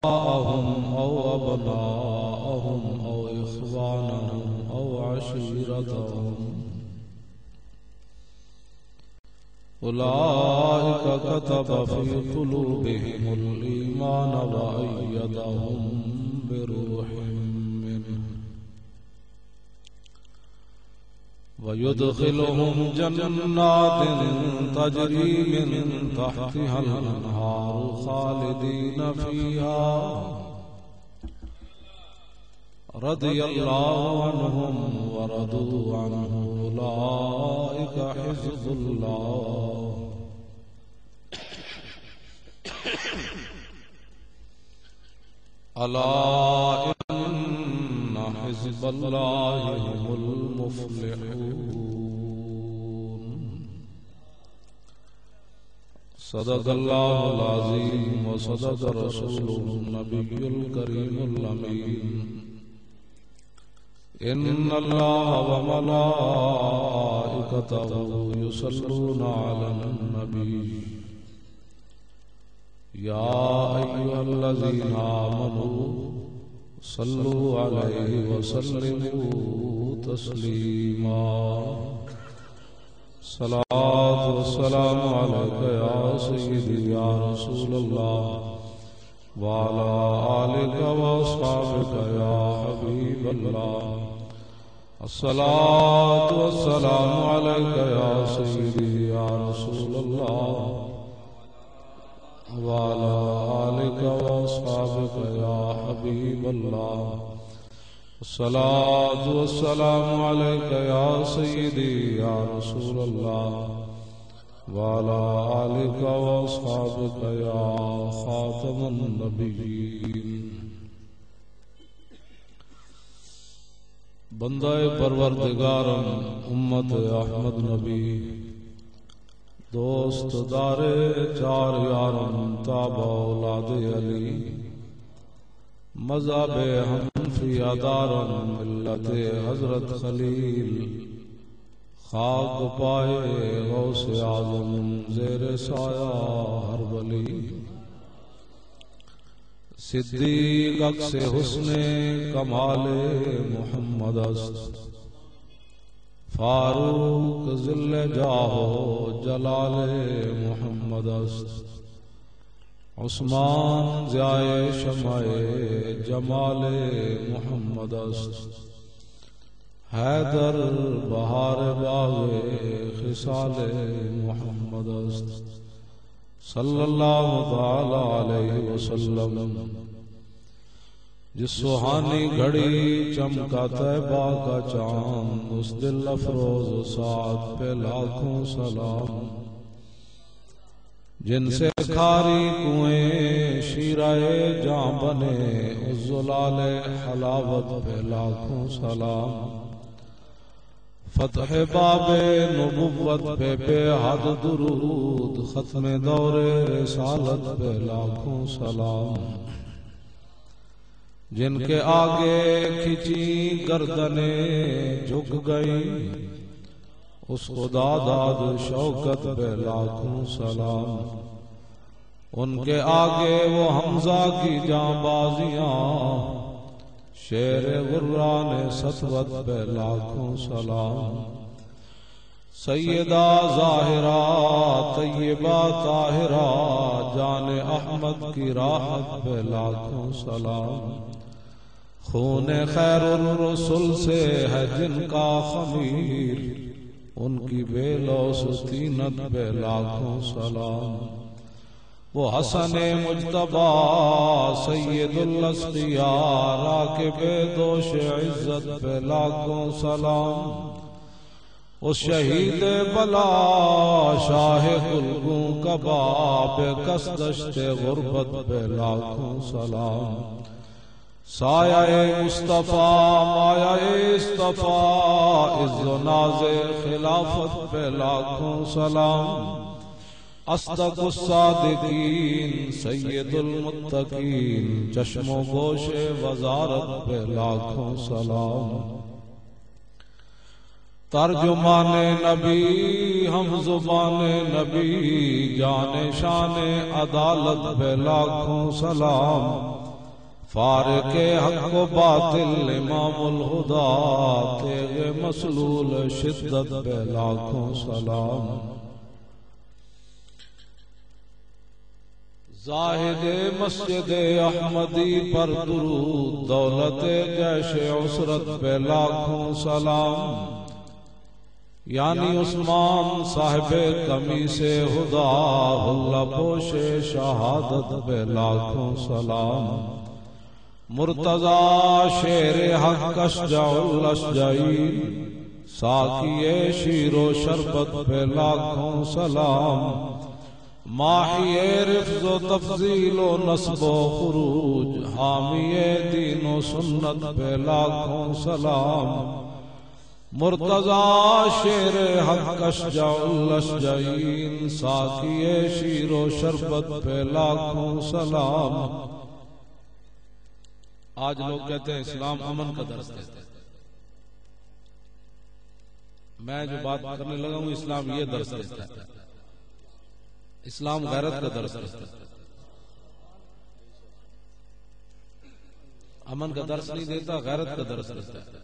أو أبناءهم أو إخوانهم أو عشيرتهم أولئك كتب في قلوبهم الإيمان وأيدهم بروح منه ويدخلهم جنات تجري من تحتها الأنهار خالدين فيها رضي الله عنهم ورضوا عنه أولئك حزب الله ألا إن حزب الله هم المفلحون صدق الله العظيم وصدق رسوله النبي الكريم الأمين إن الله وملائكته يصلون على النبي يا أيها الذين آمنوا صلوا عليه وسلموا تسليما صلاة والسلام عليك يا سيدي يا رسول الله وعلى آلك وأصحابك يا حبيب الله الصلاة والسلام عليك يا سيدي يا رسول الله وعلى آلك وأصحابك يا حبيب الله الصلاة والسلام عليك يا سيدي يا رسول الله وعلى آلك وأصحابك يا خاتم النبيين بندہ پروردگارم امت احمد نبی دوست دار چار یارم تابع اولاد علی مذہب حنفیہ دارم ملت حضرت خلیل خاک پائے غوث اعظم زیر سایہ ہر ولی صدیق عکس حسن کمال محمد است فاروق ذل جاہ جلال محمد است عثمان ضیاء شمع جمال محمد است حیدر بہار باغ خصال محمد است صلی اللہ تعالی علیہ وسلم جس سہانی گھڑی چمکا طیبہ کا چاند اس دل افروز سعد پہ لاکھوں سلام جن سے کھاری کنویں شیرہ جاں بنے اس زلال حلاوت پہ لاکھوں سلام فتح باب نبوت پہ بے حد درود ختم دور رسالت پہ لاکھوں سلام جن کے آگے کھچی گردنیں جھک گئی اس خدا داد شوکت پہ لاکھوں سلام ان کے آگے وہ حمزہ کی جاں بازیاں شیر غران سطوت پہ لاکھوں سلام سیدہ ظاہرہ طیبہ طاہرہ جان احمد کی راحت پہ لاکھوں سلام خون خیر الرسل سے ہے جن کا خمیر ان کی بے لوث طینت پہ لاکھوں سلام وہ حسن مجتبی سید الاسقیاء راکب دوش عزت پہ لاکھوں سلام اس شہید بلا شاہ خلقوں کباب کس دشت غربت پہ لاکھوں سلام سایہ مصطفیٰ مایہ اصطفیٰ عز و ناز خلافت پہ لاکھوں سلام اصدق الصادقین سید المتقین چشم و گوش وزارت پہ لاکھوں سلام ترجمان نبی ہم زبان نبی جان شان عدالت پہ لاکھوں سلام فارق حق و باطل امام الہدا تیغ مسلول شدت بے لاکھوں سلام زاہد مسجد احمدی پر درود دولت جیش عسرت پہ لاکھوں سلام یعنی عثمان صاحب قمیص ہدا حلہ پوش شہادت پہ لاکھوں سلام مرتضی شیر حق اشجع الاشجعین ساقی شیر و شربت پہ لاکھوں سلام ماحی رفض و تفضیل و نصب و خروج حامی دین و سنت پہ لاکھوں سلام مرتضی شیر حق اشجع الاشجعین ساقی شیر و شربت پہ لاکھوں سلام آج لوگ کہتے ہیں اسلام امن کا درس دیتا ہے. میں جو بات کرنے لگا ہوں اسلام یہ درس دیتا ہے. اسلام غیرت کا درس دیتا ہے. امن کا درس نہیں دیتا، غیرت کا درس دیتا ہے.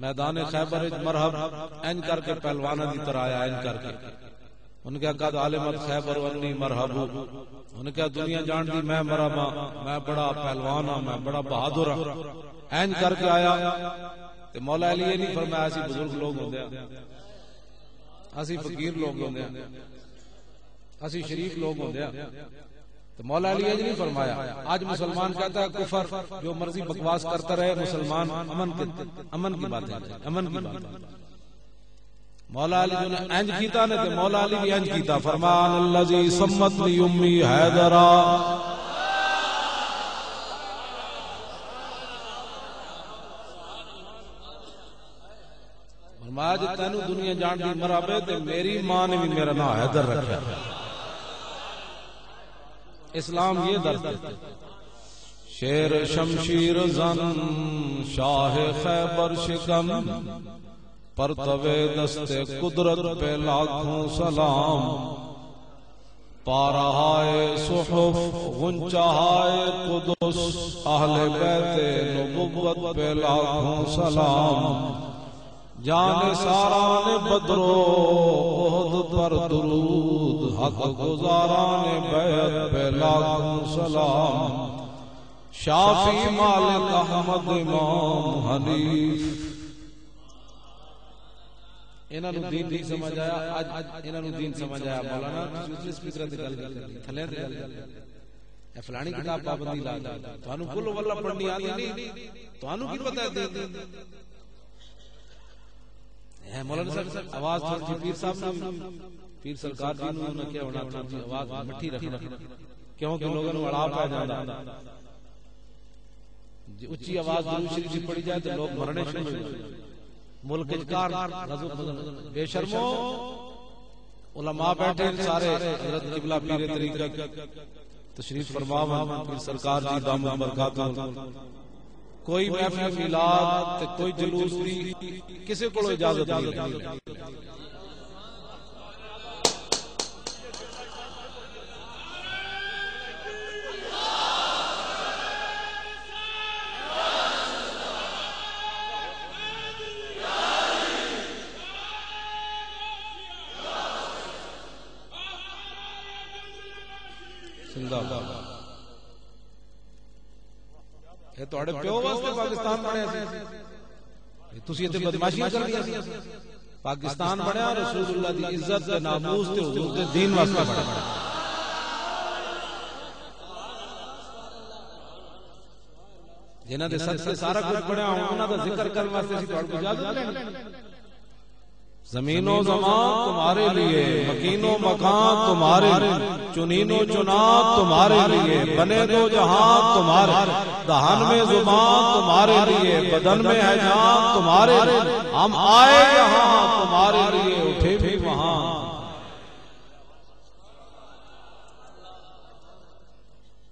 میدان خیبر مرحب این کر کے پہلوانا دی طرح آیا، این کر کے ان کے قد عالمت خیبر ونی مرحبو، ان کے دنیا جان دی میں مرحبا، میں بڑا پہلوان ہوں، میں بڑا بہادر ہوں. این کر کے آیا تو مولا علی یہ نہیں فرمایا اسی بزرگ لوگ ہوندے ہیں، اسی فقیر لوگ ہوندے ہیں، اسی شریف لوگ ہوندے ہیں. تو مولا علی یہ نہیں فرمایا. آج مسلمان کہتا ہے کفر جو مرضی بکواس کرتا رہے، مسلمان امن کی بات ہے، امن کی بات ہے. مولا علی جو نے انج کیتا نے تے مولا علی بھی انج کیتا. فرمان الذی سمت لی امی حیدرا، فرمایا جے تینو دنیا جان دی مرابے تے میری ماں نے بھی میرا نام حیدر رکھا. اسلام یہ درس دیتا ہے. شیر شمشیر زن شاہ خیبر شکم، پرتوے دست قدرت پہ لاکھوں سلام. پارہائے صحف غنچہائے قدس، اہل بیت نبوت پہ لاکھوں سلام. جان ساران بدر و احد پر درود، حق گزاران بیعت پہ لاکھوں سلام. شافی مالک احمد امام حنیف. انہاں نو دین نہیں سمجھ آیا. آج انہاں نو دین سمجھ آیا. مولانا دوسرے سپیکر تے گل کرنی تھلے تے گل اے فلانی کتاب پابندی لا دے. تانوں کل واللہ پڑھنی آندی نہیں، تانوں کی پتہ ہے دین اے مولانا صاحب آواز تھوڑی پیر صاحب نے پیر سرکار جی نو نہ کیا ہونا تھوڑی آواز مٹھی رکھنا کیوں کہ لوگوں نو اڑا پا جاندا. جی اونچی آواز درود شریف پڑھی جائے تو لوگ مرنے شروع ہو جاتے. ملک اجکار بے شرمو علماء بیٹھے سارے حضرت قبلہ پیر طریقت تشریف فرما پیر سرکار جی دامت برکاتہ. کوئی محفل میلاد کوئی جلوس دی کسی کو اجازت نہیں. یہ تواڈے پیو واسطے پاکستان بنیا سی، تسی ایتھے بدماشیاں کرنیاں سی. پاکستان بنیا رسول اللہ دی عزت تے ناموس تے حضور دے دین واسطے بنیا. جنہاں دے صدقے سارا کچھ بنیا انہاں دا ذکر کرن واسطے سی تواڈے کو اجازت لینی. زمین و زمان تمہارے لیے، مکین و مکان تمہارے لیے، چنین و چنات تمہارے لیے، بنے دو جہاں تمہارے، دہن میں زبان تمہارے لیے، بدن میں ہے جان تمہارے لیے. ہم آئے یہاں تمہارے لیے، اٹھے بھی وہاں.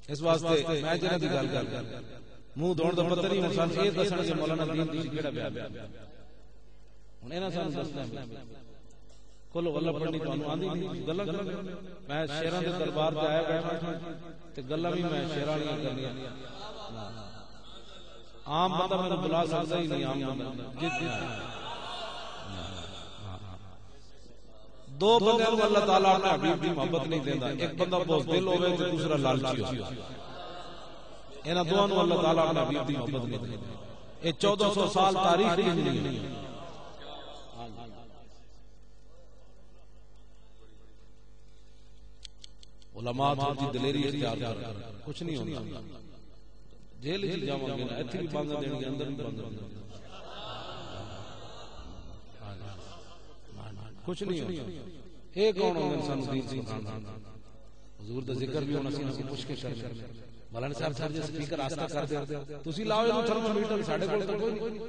اس واسطے میں جنہاں دی گل کر منہ دھون دا پتہ نہیں انسان یہ دسنا کہ مولانا دین دی کیڑا بیان. کل واللہ پڑھنی تو آندھی نہیں گلا میں شیراں دے دربار تے آیا بیٹھا تے گلا بھی میں شیراں نہیں کرنی عام بندہ میں بلا سکتا ہی نہیں عام بندہ دو بندے کو اللہ تعالیٰ اپنے حبیب کی محبت نہیں دیتا ایک بندہ بزدل ہوئے تو دوسرا لالچی ہو انہاں دوہاں نوں اللہ تعالیٰ اپنے حبیب کی محبت نہیں دیتا یہ 1400 سال تاریخ کی نہیں ہے علماء تھوڑی دلیری اختیار کر کچھ نہیں ہوتا جیل ہی جاؤں گے نا ایتھے بھی باندھا دیں گے اندر بھی باندھا دیں گے کچھ نہیں ہوتا ایک کون ہوگا انسان دین سبحان حضور دا ذکر بھی ہونا سی پوچھ کے کرنے مولانا صاحب جی سپیکر آستہ کر دے تسی لاؤ یہ تھرمومیٹر ساڈے کول تو کوئی نہیں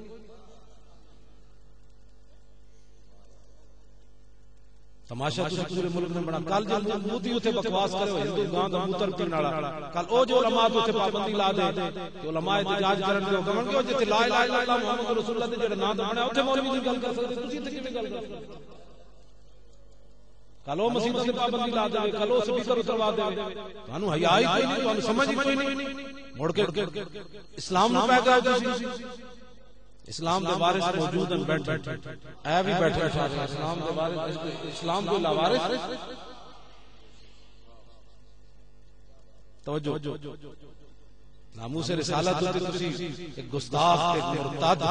تماشا تو پورے ملک میں بڑا کل جو مودی اوتھے بکواس کرے ہو ہندو گاں دا موتر پین والا کل او جو علماء اوتھے پابندی لا دے کہ علماء احتجاج کرن دے حکم کہ جتے لا الہ الا اللہ محمد رسول اللہ دے جڑا نام بنیا اوتھے مولوی دی گل کر سکدے تسی تے کیویں گل کر سکدے کلو مسیحوں سے پابندی لا دے کلو سپیکر اتروا دے تانوں حیا ہی کوئی نہیں تانوں سمجھ کوئی نہیں مڑ کے اسلام نو پہ گئے تسی اسلام دے وارث موجود ہیں بیٹھے اے بھی بیٹھے اسلام دے وارث اسلام کو لاوارث توجہ ناموس رسالت ہوتی تسی ایک گستاخ ایک مرتد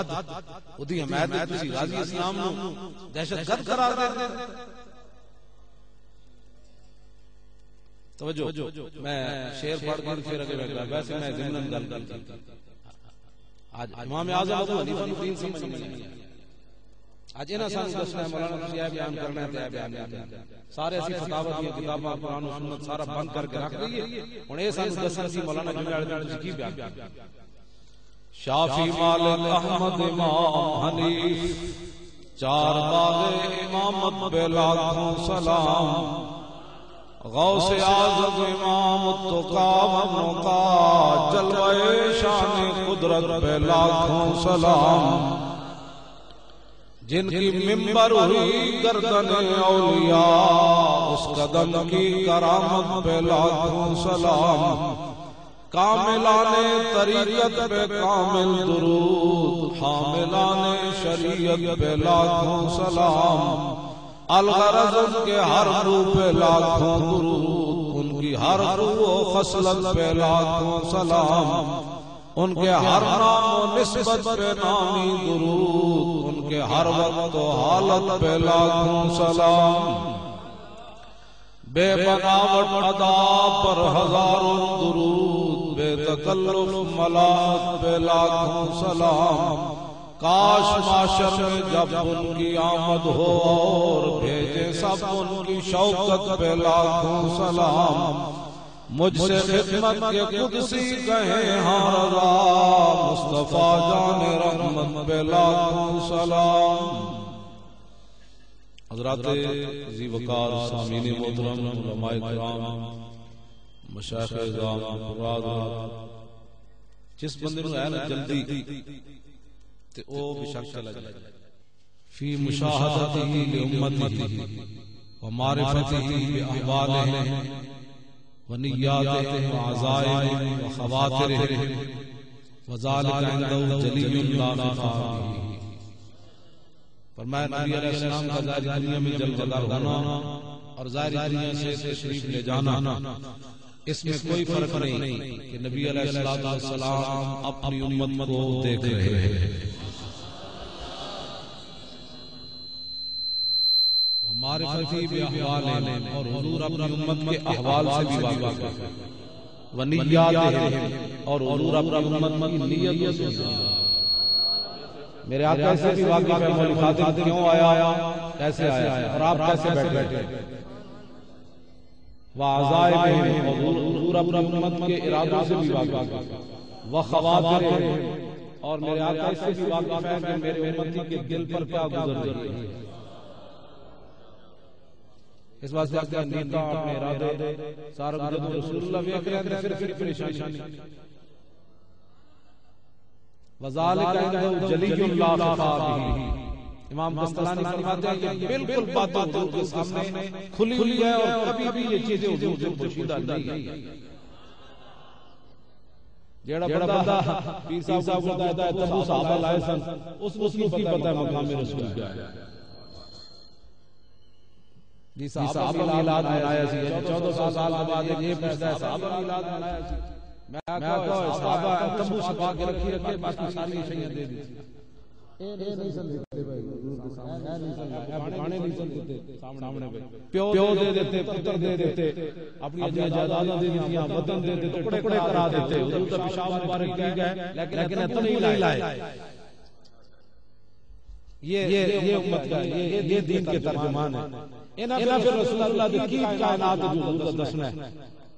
اودی حمایت تسی غازی اسلام نو دہشت گرد قرار دے توجہ میں شعر پڑھ کر پھر اگے بیٹھ گیا ویسے میں ضمن گل کرتا آج امام اعظم ابو حنیفہ نو دین سمجھ نہیں آیا آج انہاں سانوں دسنا ہے مولانا تسی اے بیان کرنا ہے تے اے بیان کرنا سارے اسی فتاوا دی کتاباں قرآن و سنت سارا بند کر کے رکھ دئیے ہن اے سانوں دسنا سی مولانا جمعہ والے دن کی بیان شافعی مالک احمد امام حنیف چار باغ امامت بے لاکھوں سلام غوث اعظم امام التقا والنقا جلوہ شان قدرت پہ لاکھوں سلام جن کی ممبر ہوئی گردن اولیاء اس قدم کی کرامت پہ لاکھوں سلام کاملان طریقت پہ کامل درود حاملان شریعت پہ لاکھوں سلام الغرض ان کے ہر روح پہ لاکھوں درود ان کی ہر روح و خصلت پہ لاکھوں سلام ان کے ہر نام و نسبت پہ نامی درود ان کے ہر وقت و حالت پہ لاکھوں سلام بے بناوٹ ادا پر ہزاروں درود بے تکلف ملات پہ لاکھوں سلام کاش معاشر میں جب ان کی آمد ہو اور بھیجے سب ان کی شوقت پہ لاکھوں سلام مجھ سے خدمت کے قدسی کہیں ہاں رضا مصطفیٰ جان رحمت پہ لاکھوں سلام حضرات ذی وقار سامعین محترم علماء کرام مشایخ اعظام قرآن جس بندے نو ہے نا جلدی تے او بشک چلا جائے فی مشاہدتہ لامتہ ومعرفتہ باحوالہ ونیاتہ وعزائم وخواطرہ وذالک عندہ جلی لا خفا بہ فرمایا نبی علیہ السلام کا ظاہری دنیا میں جلوہ ہونا اور ظاہری دنیا سے تشریف لے جانا اس میں کوئی فرق نہیں کہ نبی علیہ السلام اپنی امت کو دیکھ رہے ہیں معرفتی باحوال اور حضور اپنی امت کے احوال سے بھی واقف ہے ونیات اور حضور اپنی امت کی نیت سے میرے آقا سے بھی واقف ہے مولی خاتم کیوں آیا کیسے آیا اور آپ کیسے بیٹھے وعزائم اور حضور اپنی امت کے ارادوں سے بھی واقف ہے وخواطر اور میرے آقا سے بھی واقف ہے کہ میرے امتی کے دل پر کیا گزر رہی ہے اس بات سے اپنے نیتا اپنے ارادے سارا گزر رسول اللہ ویکھ رہے ہیں پھر پریشانی وذالک عندہ جلی لا خفا بہ امام قسطلانی فرماتے ہیں کہ بالکل باتیں حضور کے سامنے کھلی ہوئی ہے اور کبھی بھی یہ چیزیں حضور سے پوشیدہ نہیں ہے. جیڑا بندہ پیر صاحب کو کہتا ہے تبو صحابہ لائے سن اس کو پتہ ہے مقام رسول کیا ہے. جی صحابہ میلاد منایا سی 1400 سال کے بعد یہ پوچھتا ہے صحابہ میلاد منایا سی. میں کہا صحابہ تبو چھپا کے رکھے باقی ساری شیئیں دے دی. اے نہیں سمجھتے بھائی حضور کے سامنے اے نہیں سمجھتے پانے نہیں سمجھتے سامنے پہ پیو دے دیتے پتر دے دیتے اپنی جائیداداں دے دیتیاں وطن دے دیتے ٹکڑے کرا دیتے حضور کا پیشاب مبارک کی گئے لیکن تم نہیں لائے. یہ امت کا یہ دین کے ترجمان ہیں. انہاں پھر رسول اللہ دی کی کائنات جو حضور کا دسنا ہے.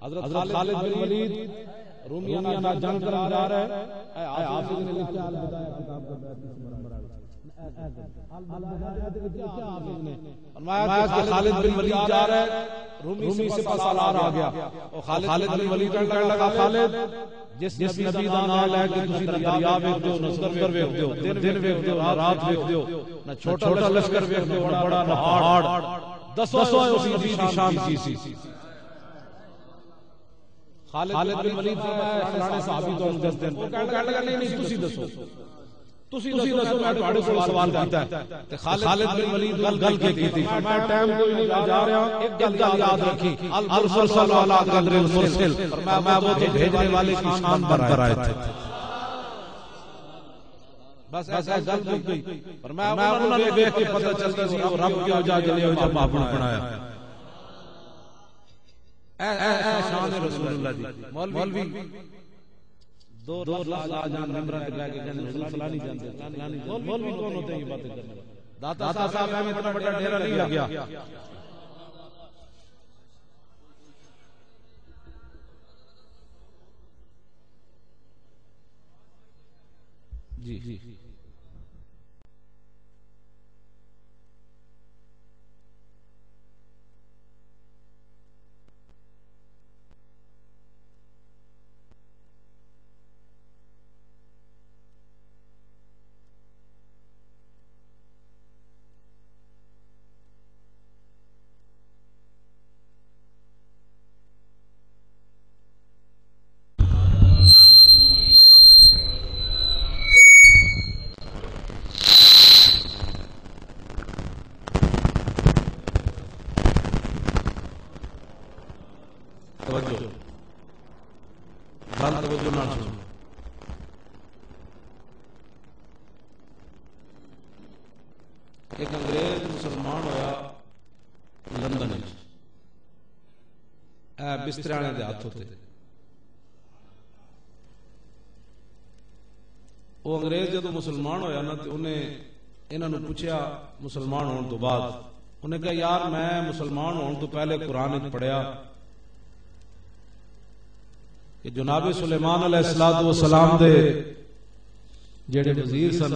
حضرت خالد بن ولید رومیانہ کا جنگ کرا جا رہا ہے. حافظ نے لکھا البدایہ کتاب کا فرمایا کہ خالد بن ولید جا رہا ہے رومی سپہ سالار آ گیا اور خالد بن ولید کہنے لگا خالد جس نبی دا نام لے کے تسی دریا ویکھ دیو نہ سمندر ویکھ دیو دن ویکھ دیو رات ویکھ دیو نہ چھوٹا لشکر ویکھ دیو نہ بڑا پہاڑ دسو اس نبی دی شان کی سی. خالد بن ولید فرمایا فلانے صحابی تو دس دن وہ کہنے لگا نہیں تسی دسو تسی دسو میں تہاڈے کول سوال کیتا ہے. تے خالد بن ولید گل کے کیتی میں ٹائم کوئی نہیں جا رہا ایک گل یاد رکھی المرسل والا قدر المرسل فرمایا وہ تو بھیجنے والے کی شان پر آئے تھے. بس ایسا گل بن گئی فرمایا انہوں نے دیکھ کے پتہ چلتا سی وہ رب کیوں جا جلے ہو جب اپنا بنایا. اے شان رسول اللہ دی. مولوی دو لفظ آ جان ممبر پہ بیٹھ کے کہنے رسول فلانی جانتے فلانی مولوی کون ہوتے ہیں یہ باتیں کرنے والے. داتا صاحب میں اتنا بڑا ڈیرا نہیں لگ گیا. جی ایک انگریز مسلمان ہویا لندن بسترانے دے ہاتھ ہوتے. وہ انگریز جدو مسلمان ہویا نا تے انہیں انہوں نے پوچھا مسلمان ہون تو بعد انہیں کہا یار میں مسلمان ہون تو پہلے قرآن پڑھیا کہ جناب سلیمان علیہ السلام دے جڑے وزیر سن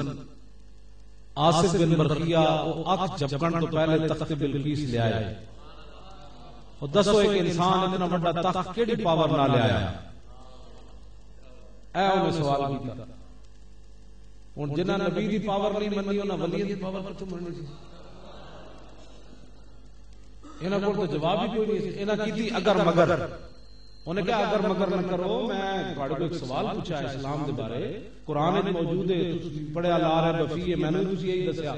آصف بن برقیہ وہ اک جھپکن تو پہلے تخت بلقیس لے آئے. اور دسو ایک انسان اتنا بڑا تخت کیڑی پاور نہ لے آیا. اے انہیں سوال کیتا ہن جنہاں نبی دی پاور نہیں منی انہاں ولی دی پاور کتھوں مننی سی. انہاں کول تو جواب ہی کوئی نہیں سی. انہاں کیتی اگر مگر انہیں کہا اگر مگر نہ کرو میں تھوڑے کو ایک سوال پوچھا ہے اسلام دے بارے قرآن میں موجود ہے پڑھیا لا رہا بفی ہے میں نے تسی یہی دسیا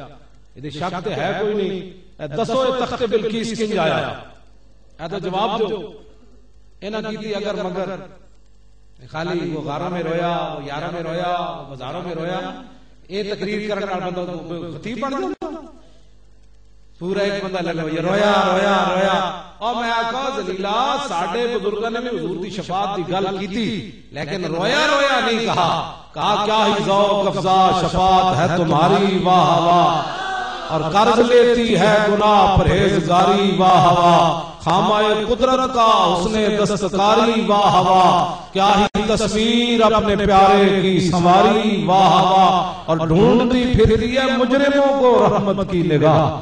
یہ شک تے ہے کوئی نہیں. دسو تخت بلقیس کنج آیا اے تو جواب جو انہاں کیتی اگر مگر خالی وہ غارہ میں رویا وہ یارہ میں رویا بازاروں میں رویا یہ تقریر کرنے والا بندہ خطیب بن جاتا پورا ایک بندہ لگا یہ رویا رویا رویا. اور میں آقا ذلیلہ ساڑھے بزرگاں نے بھی حضور دی شفاعت دی گل کی تھی لیکن رویا رویا نہیں کہا کیا ہی ذوق افزا شفاعت ہے تمہاری واہ واہ اور قرض لیتی ہے گناہ پرہیزگاری واہ واہ خامہ قدرت کا حسن دستکاری واہ واہ کیا ہی تصویر اپنے پیارے کی سنواری واہ واہ اور ڈھونڈتی پھرتی ہے مجرموں کو رحمت کی نگاہ.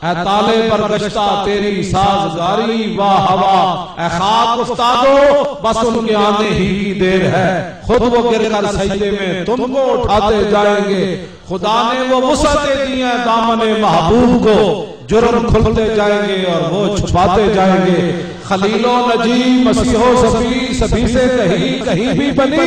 اے تالے پر گشتہ تیری سازگاری واہ ہوا، اے خاک استادو بس ان کے آنے ہی کی دیر ہے، خود وہ گر کر سجدے میں تم کو اٹھاتے جائیں گے، خدا نے وہ وسعتیں دی ہیں دامن محبوب کو، جرم کھلتے جائیں گے اور وہ چھپاتے جائیں گے، خلیل و نجی مسیح و صفی سبھی سے کہیں بھی بنی،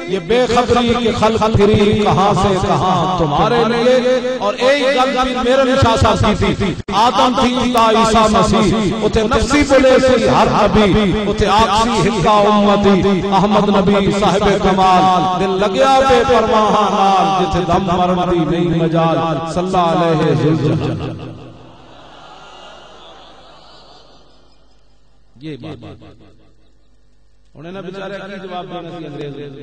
یہ بے خبری کہ خلق پھری کہاں سے کہاں تمہارے لیے، اور ایک گل بھی میرے نشاہ صاحب کی تھی، آدم تھی تا عیسیٰ مسیح، اتھے نفسی بلے سی ہر نبی، اتھے آکسی حقہ امتی احمد نبی صاحب کمال، دل لگیا بے پرواہ نال جتھے دم مرمتی نہیں مجال، صلی اللہ علیہ ذوالجلال۔ یہ بات انہیں نہ بچارے کی جواب دینا سی انگریز،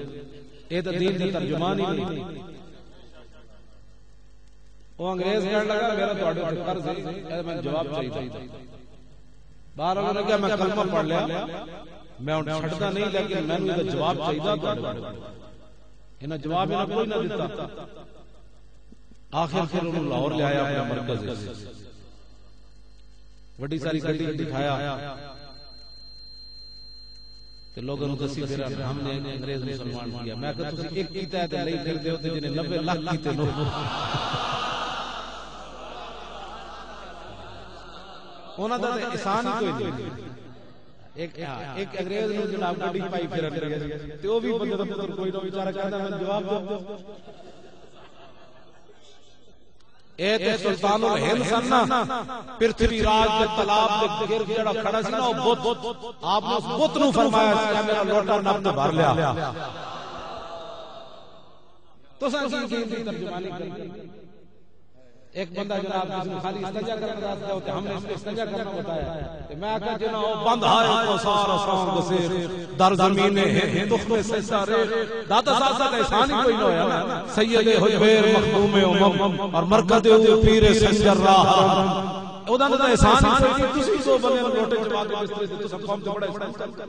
اے تو دین دی ترجمان ہی نہیں، وہ انگریز کہنے لگا میرا تو آڈے اٹھ قرض ہے، میں جواب چاہیے تھا، باہر انہوں نے کہا میں کلمہ پڑھ لیا، میں ان چھڑتا نہیں لیکن میں نے جواب چاہیے تھا، انہیں جواب انہیں کوئی نہ دیتا، آخر پھر انہوں لاہور لے آیا اپنے مرکز، بڑی ساری گڈی دکھایا، کہ لوگوں نے دسی پھر ہم نے انگریز مسلمان کیا، میں کہا تسی ایک کیتا ہے تے لئی پھر دے ہوتے جنہیں 90 لاکھ کیتے نو، انہاں دا احسان ہی کوئی نہیں، ایک انگریز نے جناب گڈی پائی پھر انگریز تے وہ بھی بندے دا پتر کوئی نہ بیچارہ کہندا میں جواب دو، اے تے سلطان الہند سن نا، پرتھوی راج دے تالاب دے گرد جڑا کھڑا سی نا وہ بت، آپ نے اس بت نو فرمایا کہ میرا لوٹا نب تے بھر لیا، تو سن دین دی ترجمانی کری، ایک بندہ جناب جس نے خالی استنجا کرنا رہتا ہوتا ہے، ہم نے اس کو استنجا کرنا بتایا، میں کہا جناب بند ہائے کو سارا سانگ سے در زمین ہندوخ میں سے سارے داتا ساتھ احسان ہی کوئی نہ ہویا نا، سید حجبیر مخدوم امم اور مرکز پیر سنجر راہ اودا دا احسان ہی کوئی نہیں، کسی دو بندے لوٹے چبا کے بسترے سے تو سب قوم سے بڑا احسان کرتا،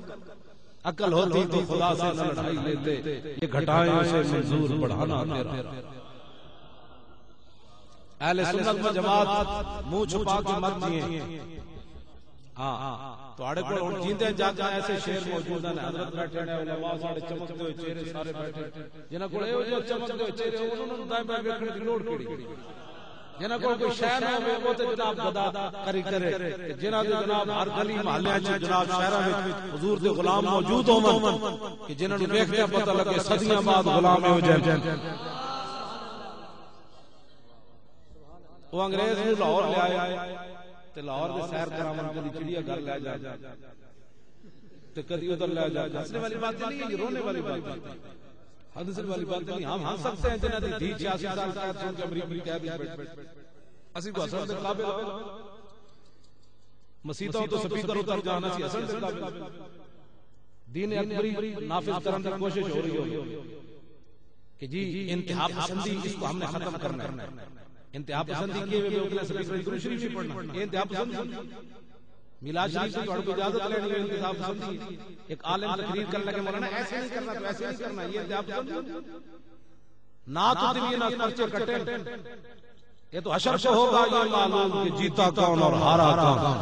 عقل ہوتی تو خدا سے نہ لڑائی لیتے، یہ گھٹائیں سے منظور بڑھانا تیرا، اہل سنت و جماعت منہ چھپا کے مت دیئے، تو آڑے کو جیندے جاتے ہیں ایسے شیر موجود ہیں، حضرت بیٹھے ہیں علماء سارے چمکتے ہوئے چہرے سارے بیٹھے، جنہاں کو جو چمکتے ہوئے چہرے انہوں نے دائیں بائیں بیکھنے کی لوڑ کری، جنہاں کو کوئی شہر نہ ہوئے وہ تے جناب گدا کری کرے، جنہاں دے جناب ہر گلی محلے ہیں جناب شہرہ میں حضور دے غلام موجود ہوں کہ جنہاں نے دیکھتے ہیں پتہ لگے صدیاں بعد غلام ہو جائیں، وہ انگریز نے لاہور لے آیا تے لاہور دے سیر کرامن کدی چڑیا گھر لے جا تے کدی ادھر لے جا، ہنسنے والی بات نہیں، یہ رونے والی بات ہے، ہنسنے والی بات نہیں، ہم ہنس سکتے ہیں جنہاں دی 86 سال قید سن کے امریکی قید میں بیٹھ اسی کو حسن دے قابل مسیطوں تو سپیکر اتر جانا سی حسن دے قابل، دین اکبری نافذ کرنے کی کوشش ہو رہی ہو کہ جی انتہا پسندی اس کو ہم نے ختم کرنا ہے، انتہا پسندی کیے ہوئے اگلے سپیکر درود شریف نہیں پڑھنا، یہ انتہا پسندی، میلاد شریف سے توڑ کو اجازت لینی ہے، انتہا پسندی، ایک عالم تقریر کرنے لگے مولانا ایسے نہیں کرنا تو ایسے نہیں کرنا، یہ انتہا پسندی، نہ تو دن یہ نہ پرچے کٹے، یہ تو حشر سے ہوگا یہ معلوم کہ جیتا کون اور ہارا کون۔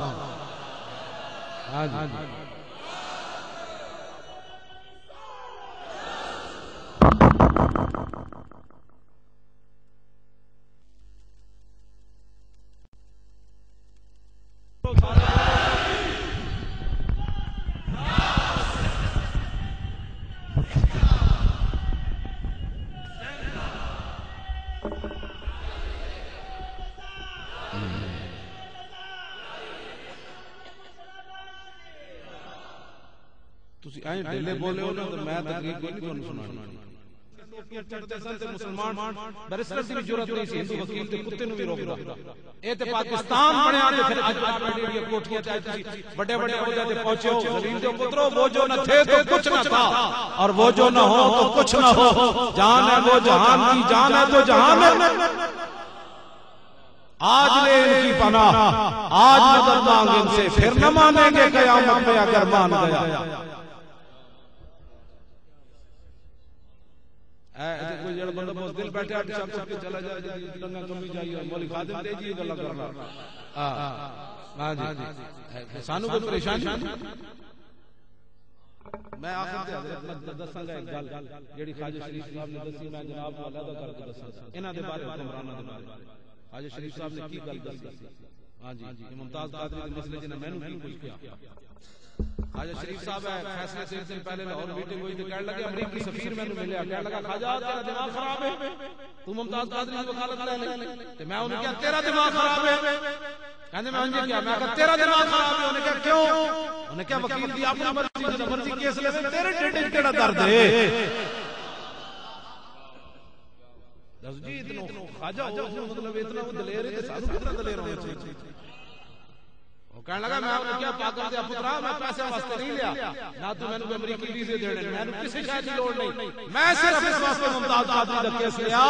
تسی آئیں ڈیلے بولے ہو نا تو میں تقریب کوئی نہیں کون سنانا، چڑھتے سن تے مسلمان برسکر دی بھی جرات نہیں سی، ہندو وکیل تے کتے نو بھی روک رہا، اے تے پاکستان بنے آتے پھر آج بیٹھے لیے کوٹھیاں چاہے تسی بڑے بڑے عہدے تے پہنچے ہو، زمین دے پترو وہ جو نہ تھے تو کچھ نہ تھا، اور وہ جو نہ ہو تو کچھ نہ ہو، جان ہے وہ جہان کی جان ہے تو جہان ہے، آج لے ان کی پناہ، آج مدد مانگ ان سے، پھر نہ مانیں گے قیامت میں اگر مان گیا۔ ایسے کوئی جڑا بندہ بس دل بیٹھے آپ شخص کے چلا جائے ٹنگا کمی جائیے مولی خادم دے جیے گلا کرنا ہاں جی سانو کوئی پریشانی میں آخر تے حضرت دساں گا ایک گل جیڑی خواجہ شریف صاحب نے دسی میں جناب کو علیحدہ کر کے دساں انہاں دے بارے حکمراناں دے بارے خواجہ شریف صاحب نے کی گل دسی ہاں جی ممتاز قادری دے مسئلے جنہ مینوں کی کچھ کیا خواجہ شریف صاحب ہے فیصلے سے دن پہلے لاہور میٹنگ ہوئی تے کہنے لگے امریکی سفیر مینوں ملیا کہنے لگا خواجہ تیرا دماغ خراب ہے تو ممتاز قادری کی وکالت لے لے تے میں انہوں نے کہا تیرا دماغ خراب ہے کہنے میں انجے کیا میں کہا تیرا دماغ خراب ہے انہوں نے کہا کیوں انہوں نے کہا وکیل دی اپنی مرضی جب مرضی کیس لے سے تیرے ڈیٹے کیڑا درد ہے دس جی اتنا خواجہ ہو مطلب اتنا وہ دلیر ہے تے سانو کتنا دلیر ہونا چاہیے کہنے لگا میں انہوں نے کیا پاکر دیا پترا میں پیسے واسطے نہیں لیا نہ تو میں نے امریکی ویزے دینے میں نے کسی شاید کی لوڑ نہیں میں صرف اس واسطے ممتاز قادری دا کیس لیا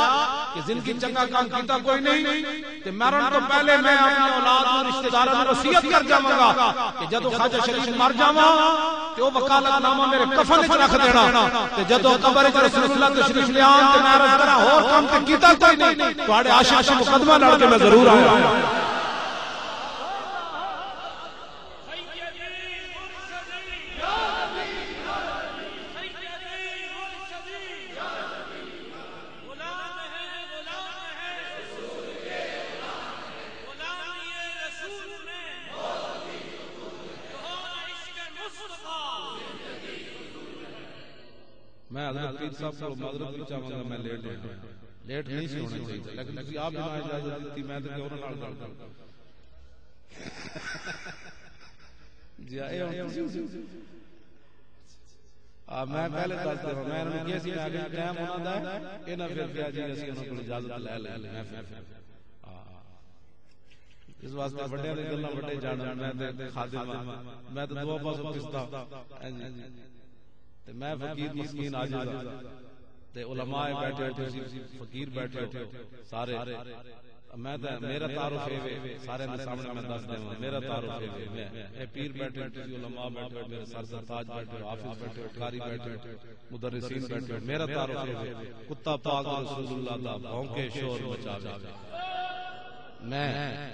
کہ زندگی چنگا کام کیتا کوئی نہیں تے مرن تو پہلے میں اپنی اولاد اور رشتہ داراں نوں وصیت کر جاواں گا کہ جدوں خواجہ شریف مر جاواں تے او وکالت نامہ میرے کفن وچ رکھ دینا تے جدوں قبر وچ رسول اللہ تشریف لے آن تے میں عرض کراں اور کام تے کیتا کوئی نہیں تواڈے عاشق سے مقدمہ لڑ کے میں ضرور آیا میں حضرت پیر صاحب کو معذرت بھی چاہوں گا میں لیٹ نہیں سی ہونا چاہیے لیکن کسی آپ نے اجازت دیتی میں تو کیوں نہ لڑ کرتا جی آئے میں پہلے دس دے میں نے کیا سی اگے ٹائم ہونا دا ہے انہاں پھر کیا جی اسی انہاں کو اجازت لے میں پھر اس واسطے بڑے دی گلاں بڑے جانا میں تے خادم میں تو دعا پاسوں کستا تے میں فقیر مسکین عاجز تے علماء بیٹھے ہو فقیر بیٹھے ہو سارے میں تے میرا تعارف ہے سارے دے سامنے میں دس دیواں میرا تعارف ہے میں اے پیر بیٹھے ہو علماء بیٹھے ہو میرے سر تاج بیٹھے ہو حافظ بیٹھے ہو قاری بیٹھے ہو مدرسین بیٹھے ہو میرا تعارف ہے کتا پاک رسول اللہ دا بھونکے شور مچاوے میں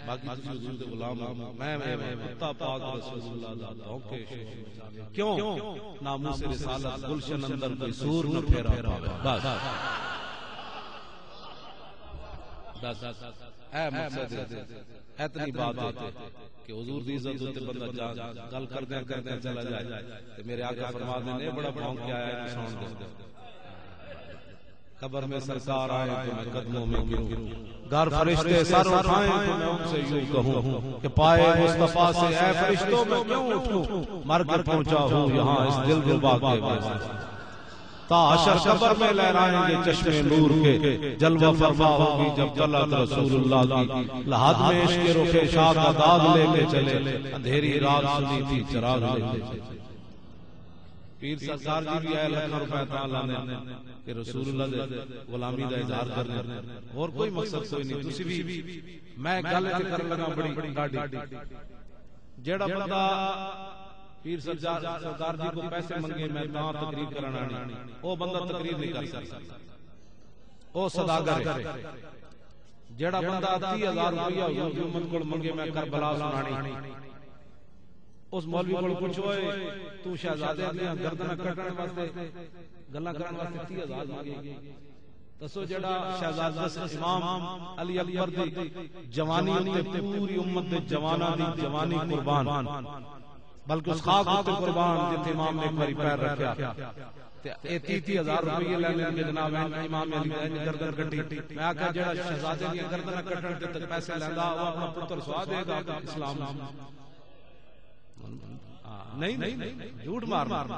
باقی تسی حضور دے غلام ہوں میں کتا پاک رسول اللہ دا بھونکے شور مچاوے کیوں ناموس رسالت گلشن اندر کوئی سور نہ پھیرا پاوے بس اے مقصد اتنی بات ہے کہ حضور دی عزت تے بندہ گل کردے چلا جائے تے میرے آقا فرما دے نے بڑا بھونک کے آیا ہے سون دے قبر میں سرکار آئے تو میں قدموں میں گروں گر فرشتے سر اٹھائیں تو میں ان سے یوں کہوں کہ پائے مصطفیٰ سے اے فرشتوں میں کیوں اٹھوں مر کر پہنچا ہوں یہاں اس دل ربا کے پاس تا حشر قبر میں لہرائیں گے چشمے نور کے جلوہ فرما ہوگی جب طلعت رسول اللہ کی لحد میں عشق رخ شاہ کا داد لے کے چلے اندھیری رات سنی تھی چراغ لے کے چلے پیر سرکار جی بھی آئے لکھا روپے تعالیٰ نے کہ رسول اللہ دے غلامی دا اظہار کرنے اور کوئی مقصد کوئی نہیں تسی بھی میں گل کر لگا بڑی ڈاڈی جیڑا بندہ پیر سرکار جی کو پیسے منگے میں تاں تقریر کرنا نہیں او بندہ تقریر نہیں کر سکتا او صداگر ہے جیڑا بندہ 30,000 روپیہ حکومت کو منگے میں کربلا سنانی اس مولوی کو پوچھوئے تو شہزادے دیاں گردناں کٹنے واسطے گلاں کرن واسطے 30,000 مانگے دسو جڑا شہزادہ امام علی اکبر دی جوانی تے پوری امت دے جواناں دی جوانی قربان بلکہ اس خاک تے قربان جتے امام نے ایک باری پیر رکھیا تے اے 30,000 روپے لے لیں جناب امام علی دی گردن کٹی میں آکھا جڑا شہزادے دی گردن کٹن تے پیسے لیندا او اپنا پتر سوا دے گا اسلام نہیں جھوٹ مارنا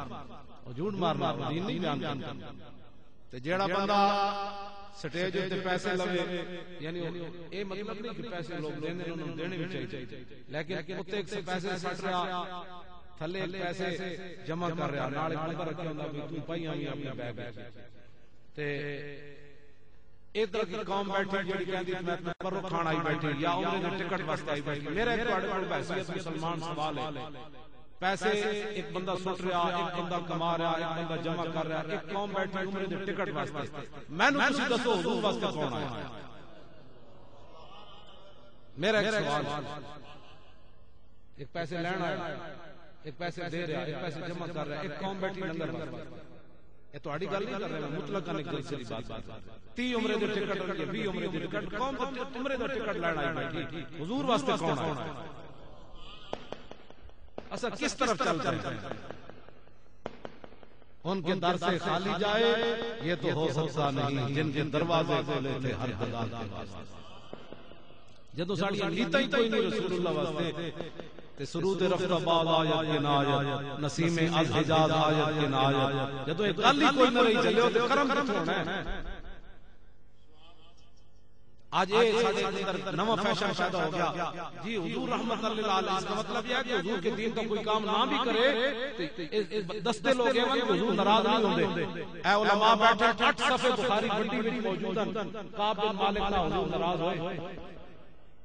دین نہیں بیان کرنا تے جیڑا بندہ سٹیج تے پیسے لوے یعنی اے مطلب نہیں کہ پیسے لوگ دینے انہوں نے دینے بھی چاہیے لیکن اوتے ایک سے پیسے سٹ رہا تھلے پیسے جمع کر رہا نال بندہ رکھیا ہوندا بھی تو پائیاں وی اپنے بیگ تے ادھر کی قوم بیٹھی جڑی کہندی میں پرو کھان آئی بیٹھی یا عمرے دے ٹکٹ واسطے آئی بیٹھی میرا تواڈے کول حیثیت مسلمان سوال ہے پیسے ایک بندہ سٹ رہا، ایک بندہ کما رہا، ایک بندہ جمع کر رہا، ایک قوم بیٹھی عمرے دے ٹکٹ واسطے، میں نے تسی دسو حضور واسطے کون آیا؟ میرا ایک سوال، ایک پیسے لین آیا، ایک پیسے دے رہا، ایک پیسے جمع کر رہا، ایک قوم بیٹھی لنگر واسطے، یہ تو اڑی گل نہیں کر رہے، مطلق ایک دوسری بات، 30 عمرے دے ٹکٹ اور 20 عمرے دے ٹکٹ، قوم عمرے دے ٹکٹ لین آئی بیٹھی، حضور واسطے کون آیا؟ اصل کس طرف چلتے ہیں؟ ان کے در سے خالی جائے یہ تو ہو سکتا نہیں، جن کے دروازے کھولے تھے ہر حلال کے واسطے۔ جدو ساڑی نیتا ہی کوئی نہیں رسول اللہ واسطے، تے سرود رفت آباد آیت کے نایت، نسیم از حجاز آیت کے نایت، جدو ایک گل ہی کوئی نہ رہی چلے ہو تے کرم کتھوں ہونا ہے؟ آج یہ ساڑھے اندر نواں فیشن پیدا ہو گیا، جی حضور رحمت اللہ علیہ، اس کا مطلب یہ ہے کہ حضور کے دین کا کوئی کام نہ بھی کرے، دستے لوگ ہیں کہ حضور ناراض نہیں ہوندے۔ اے علماء بیٹھے 8 صفحے بخاری بڑی بڑی موجود ہیں، کعب بن مالک نہ حضور ناراض ہوئے،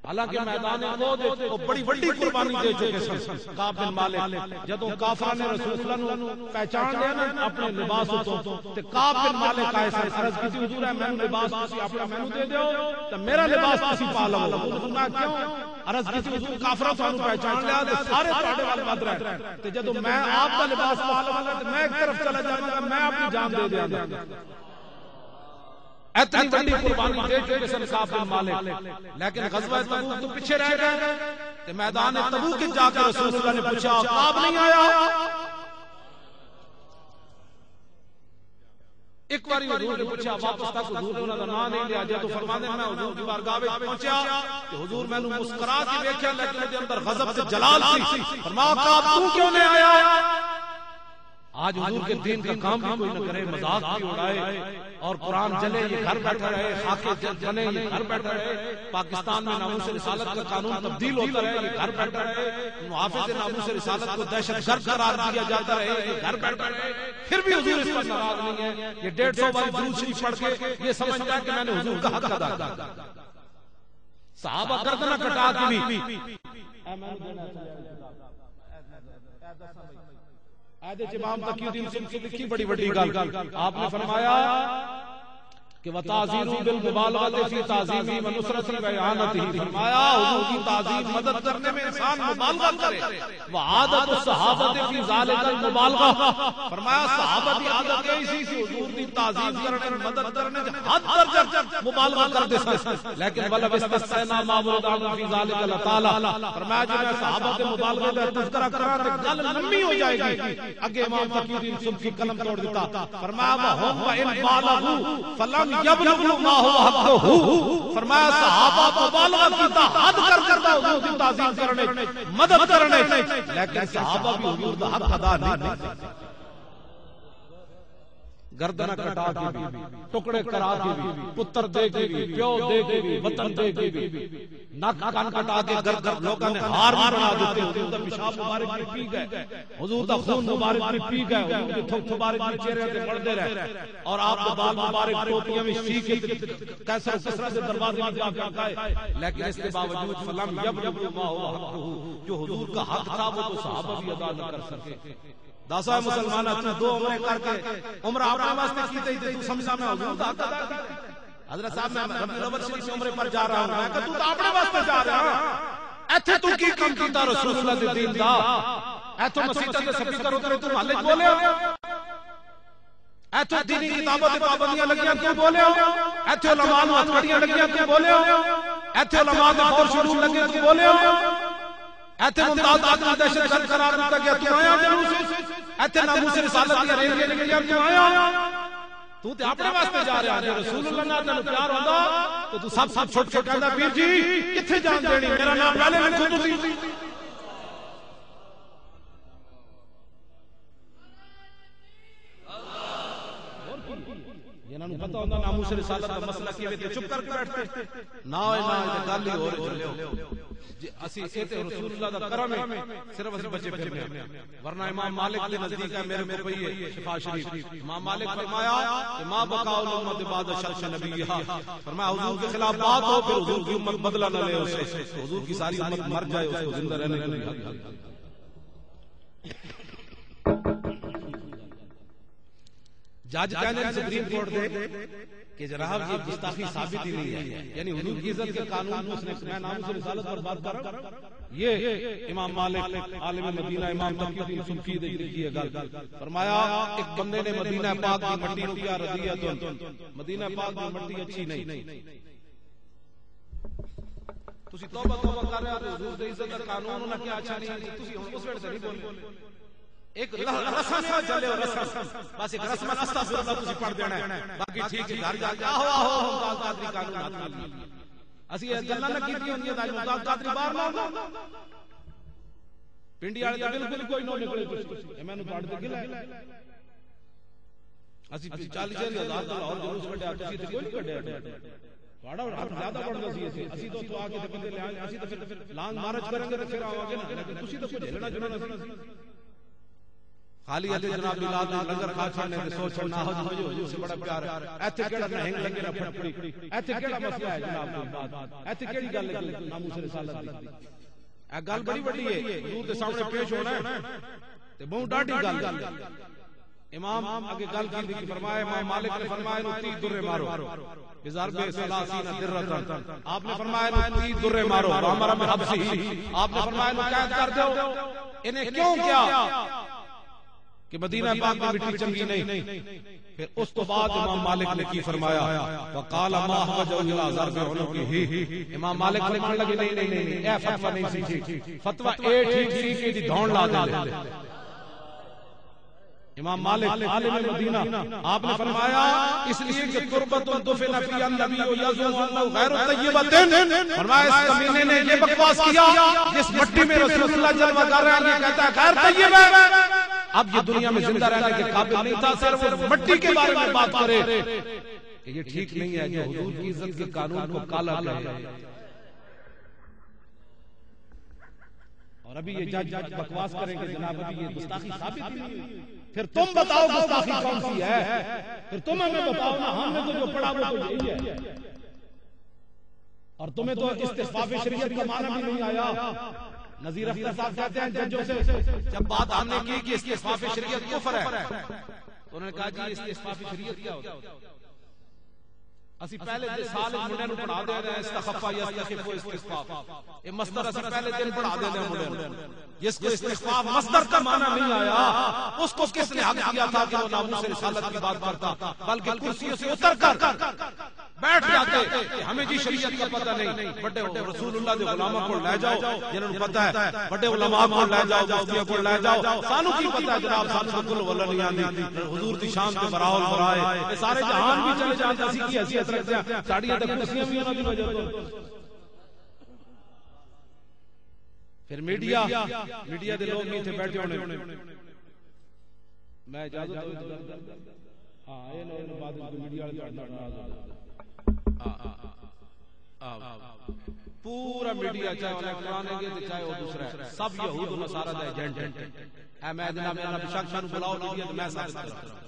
حالانکہ میدان خود وہ بڑی بڑی قربانی دے چکے سن۔ کعب بن مالک جدوں کافراں نے رسول اللہ نو پہچان لیا نا اپنے لباس تو، تے کعب بن مالک آئے سن، عرض کیتی حضور ہے مینوں لباس تسی اپنا مینوں دے دیو تے میرا لباس تسی پا لو۔ میں کیوں؟ عرض کیتی حضور کافراں تانوں پہچان لیا تے سارے تہاڈے ول ود رہے، تے جدوں میں آپ دا لباس پا لواں تے میں ایک طرف چلا جاواں گا، میں اپنی جان دے دیاں گا۔ اتنی بڑی قربانی دے چکے سن کعب بن مالک، لیکن غزوہ تبوک تو پیچھے رہ گئے، تے میدان تبوک جا کے رسول اللہ نے پوچھا کعب نہیں آیا؟ ایک باری حضور نے پوچھا، واپس تک حضور نے انہاں دا نام نہیں لیا، جدوں فرماندے میں حضور کی بارگاہ وچ پہنچیا کہ حضور مینوں مسکرا کے ویکھیا لیکن میرے اندر غضب تے جلال سی، فرمایا کعب تو کیوں نہیں آیا؟ آج حضور کے دین کا کام بھی کوئی نہ کرے، مذاق بھی اڑائے اور قرآن جلے یہ گھر بیٹھا رہے، خاکے بنے یہ گھر بیٹھا رہے، پاکستان میں ناموس رسالت کا قانون تبدیل ہوتا رہے یہ گھر بیٹھا رہے، محافظ ناموس رسالت کو دہشت گرد قرار دیا جاتا رہے یہ گھر بیٹھا رہے، پھر بھی حضور اس پر ناراض نہیں ہے۔ یہ 150 بار درود شریف پڑھ کے یہ سمجھتا ہے کہ میں نے حضور کا حق ادا کیا۔ صحابہ گردناں کٹا کے بھی آیت امام تقی الدین سبکی لکھی بڑی بڑی گل، آپ نے فرمایا کہ وَتَعْزِيرُ بِالْمُبَالَغَةِ فِي تَعْظِيمِهِ وَنُصْرَتِهِ وَإِعَانَتِهِ، فرمایا حضور کی تعظیم مدد کرنے میں انسان مبالغہ کرے، وَعَادَةُ الصَّحَابَةِ فِي ذَلِكَ الْمُبَالَغَةِ، فرمایا صحابہ کی عادت یہی سی کہ حضور کی تعظیم کرنے مدد کرنے حد درجہ مبالغہ کرتے سن، لیکن وَلَوْ اسْتَثْنَىٰ مَا وَرَدَ عَنْهُ فِي ذَلِكَ لَطَالَ، فرمایا جب میں صحابہ کے مبالغے کا تذکرہ کراں تو گل لمبی ہو جائے گی۔ اگے امام تقی الدین سبکی قلم توڑ دیتا، فرمایا وَهُمْ وَإِنْ بَالَغُوا فَلَمْ یبلغوا ما هو حقه، فرمایا صحابہ مبالغہ کیتا حد کر کرتا حضور کی تعظیم کرنے مدد کرنے، لیکن صحابہ بھی حضور کا حق ادا نہیں کرتے، گردناں کٹا کے بھی، ٹکڑے کرا کے بھی، پتر دے کے بھی، پیو دے کے بھی، وطن دے کے بھی، ناک کان کٹا کے گردن لوگوں نے ہار بھی بنا دیتے، حضور دا پیشاب مبارک بھی پی گئے، حضور دا خون مبارک بھی پی گئے، حضور کے تھوک مبارک بھی چہرے تے پڑتے رہے، اور آپ کے بال مبارک ٹوپیاں میں سی کے کیسر کسرا سے دروازے میں جا کے آئے، لیکن اس کے باوجود فلم یبلغوا ما هو حقه، جو حضور کا حق تھا وہ تو صحابہ بھی ادا نہ کر سکے۔ داسا مسلمان تو 2 عمرے کر کے عمرہ اپنے واسطے کیتے تھے، تو سمجھا میں حضور کا حق ادا کر۔ حضرت صاحب میں ربیع الاول شریف عمرے پر جا رہا ہوں، میں کہ تو اپنے واسطے جا رہا ہے، ایتھے تو کی کام کیتا رسول اللہ دے دین دا، ایتھے مسجد دے سپیکر اترے تو محلے بولے ہو، ایتھے دینی کتابوں تے پابندیاں لگیاں کیوں بولے ہو، ایتھے علماء نوں ہتھکڑیاں لگیاں کیوں بولے ہو، ایتھے علماء دے فور شروع لگے کیوں بولے ہو، ایتھے ممتاز آدمی دہشت گرد قرار دیتا گیا کیوں آیا جلوس، ایتھے ناموس رسالت کی ریلیاں نکلیاں کیوں آیا؟ تو تے اپنے واسطے جا رہا ہے، رسول اللہ نال تینوں پیار ہوندا تو تو سب چھوٹ کے کہندا پیر جی کتھے جان دینی، میرا نام پہلے لکھو تسی۔ جنہاں نوں پتہ ہوندا ناموس رسالت دا مسئلہ کیویں تے چپ کر کے بیٹھتے، نہ ہوئے نہ گل ہی ہور چلے اسی تے رسول اللہ دا کرم ہے، صرف اسی بچے پھرنے ہیں، ورنہ امام مالک کے نزدیک ہے میرے کو پئی ہے شفا شریف، امام مالک فرمایا کہ ما بقاء الامت بعد شرط نبیھا، فرمایا حضور کے خلاف بات ہو پھر حضور کی امت بدلہ نہ لے اسے، حضور کی ساری امت مر جائے اس کو زندہ رہنے کے لیے جج کہنے سپریم کورٹ دے کہ جناب یہ گستاخی ثابت ہی نہیں ہے، یعنی حضور کی عزت کے قانون کو اس نے، میں ناموس رسالت پر بات کر رہا ہوں، یہ امام مالک عالم مدینہ امام تقی الدین سبکی نے لکھی ہے گل، فرمایا ایک بندے نے مدینہ پاک کی مٹی نو کیا رضیت، مدینہ پاک کی مٹی اچھی نہیں، تسی توبہ کر رہے ہو حضور کی عزت کا قانون انہاں کیا اچھا نہیں، تسی اس وقت نہیں بولے، ایک رسم چلے ہو رسم، بس ایک رسم استغفر اللہ تسی پڑھ دینا ہے، باقی ٹھیک ہے گھر جا کے آہو آہو قادری قانون ہاتھ نہ لیے، اسی یہ گلاں نہ کیتی ہوندی ہے ممتاز قادری باہر نہ ہو، پنڈی والے تے بالکل کوئی نہ نکلے، تسی میں نے پڑھ دے گلا اسی 40,000 دا لاہور جلوس کڈیا، تسی تے کوئی نہیں کڈیا، تھوڑا ہاتھ زیادہ بڑھنا سی، اسی تو آ کے بندے لے آئے، اسی تو پھر لانگ مارچ کریں گے تو پھر آؤ گے نا، لیکن تسی تو کچھ ہلنا جلنا سی، خالی علی جناب بلال نے لنگر کھا چھانے تے سوچ نہ ہو جو حضور سے بڑا پیار ہے، ایتھے کیڑا نہنگ لگے نہ پھٹپڑی، ایتھے کیڑا مسئلہ ہے جناب کی بات، ایتھے کیڑی گل ہے ناموس رسالت دی، اے گل بڑی بڑی ہے، حضور کے سامنے پیش ہونا ہے تے بہت ڈاڈی گل ہے، امام اگے گل کی فرمایا، امام مالک نے فرمایا نو 30 درے مارو بضرب 30 درۃ، آپ نے فرمایا نو 30 درے مارو عمر بن حبشی، آپ نے فرمایا نو قید کر دو، انہیں کیوں کیا کہ مدینہ پاک کی مٹی چنگی نہیں، پھر اس تو بعد امام مالک نے کی فرمایا وقال ما حوجہ الى ضرب عنقہ، امام مالک فرمان لگے نہیں اے فتوی نہیں سی، فتوی اے ٹھیک سی کہ دی دھون لا دے، امام مالک عالم مدینہ، آپ نے فرمایا اس لیے کہ تربت دفن فی النبی یزعم انه غیر طیبۃ، فرمایا اس کمینے نے یہ بکواس کیا جس مٹی میں رسول اللہ جلوہ کر رہے ہیں یہ کہتا ہے غیر طیب ہے، اب یہ دنیا میں زندہ رہنے کے قابل نہیں تھا، صرف وہ مٹی کے بارے میں بات کرے کہ یہ ٹھیک نہیں ہے جو حضور کی عزت کے قانون کو کالا کہے، اور ابھی یہ جج بکواس کریں کہ جناب ابھی یہ گستاخی ثابت ہی نہیں ہوئی، پھر تم بتاؤ گستاخی کون سی ہے، پھر تم ہمیں بتاؤ نا، ہم نے تو جو پڑھا وہ تو یہی ہے، اور تمہیں تو استخفاف شریعت کا معنی بھی نہیں آیا، نذیر اختر صاحب کہتے ہیں ججوں سے جب بات ہم نے کی کہ استخفاف شریعت کفر ہے، تو انہوں نے کہا جی استخفاف شریعت کیا ہوتا ہے، اسی پہلے سال منڈے نو پڑھا دے رہے ہیں استخفا یستخف استخفاف، یہ مصدر اسی پہلے دن پڑھا دے رہے ہیں منڈے، جس کو استخفاف مصدر کا معنی نہیں آیا اس کو کس نے حق دیا تھا کہ وہ ناموس رسالت کی بات کرتا، بلکہ کرسیوں سے اتر کر بیٹھ جاتے کہ ہمیں جی شریعت کا پتہ نہیں، بڑے رسول اللہ دے غلاماں کو لے جاؤ جنہوں نے پتہ ہے، بڑے علماء کو لے جاؤ، مفتیوں کو لے جاؤ، سانو کی پتہ ہے جناب، سانو کل ولا نہیں آندی، حضور دی شان تے براول برائے، یہ سارے جہان بھی چلے جاندے، اسی کی حیثیت رکھتے ہیں، ساڑیاں تے کرسیاں بھی انہاں دی وجہ تو، پھر میڈیا دے لوگ نہیں تھے بیٹھے ہونے، میں اجازت دو، ہاں یہ لوگ بعد میں میڈیا والے ناراض ہو جاتے، پورا میڈیا چاہے الیکٹران ہے چاہے وہ دوسرا ہے، سب یہود و نصارہ دا ایجنٹ ہیں، اے میں جناب میرا بشک شان بلاؤ میڈیا تو میں ثابت کرتا ہوں،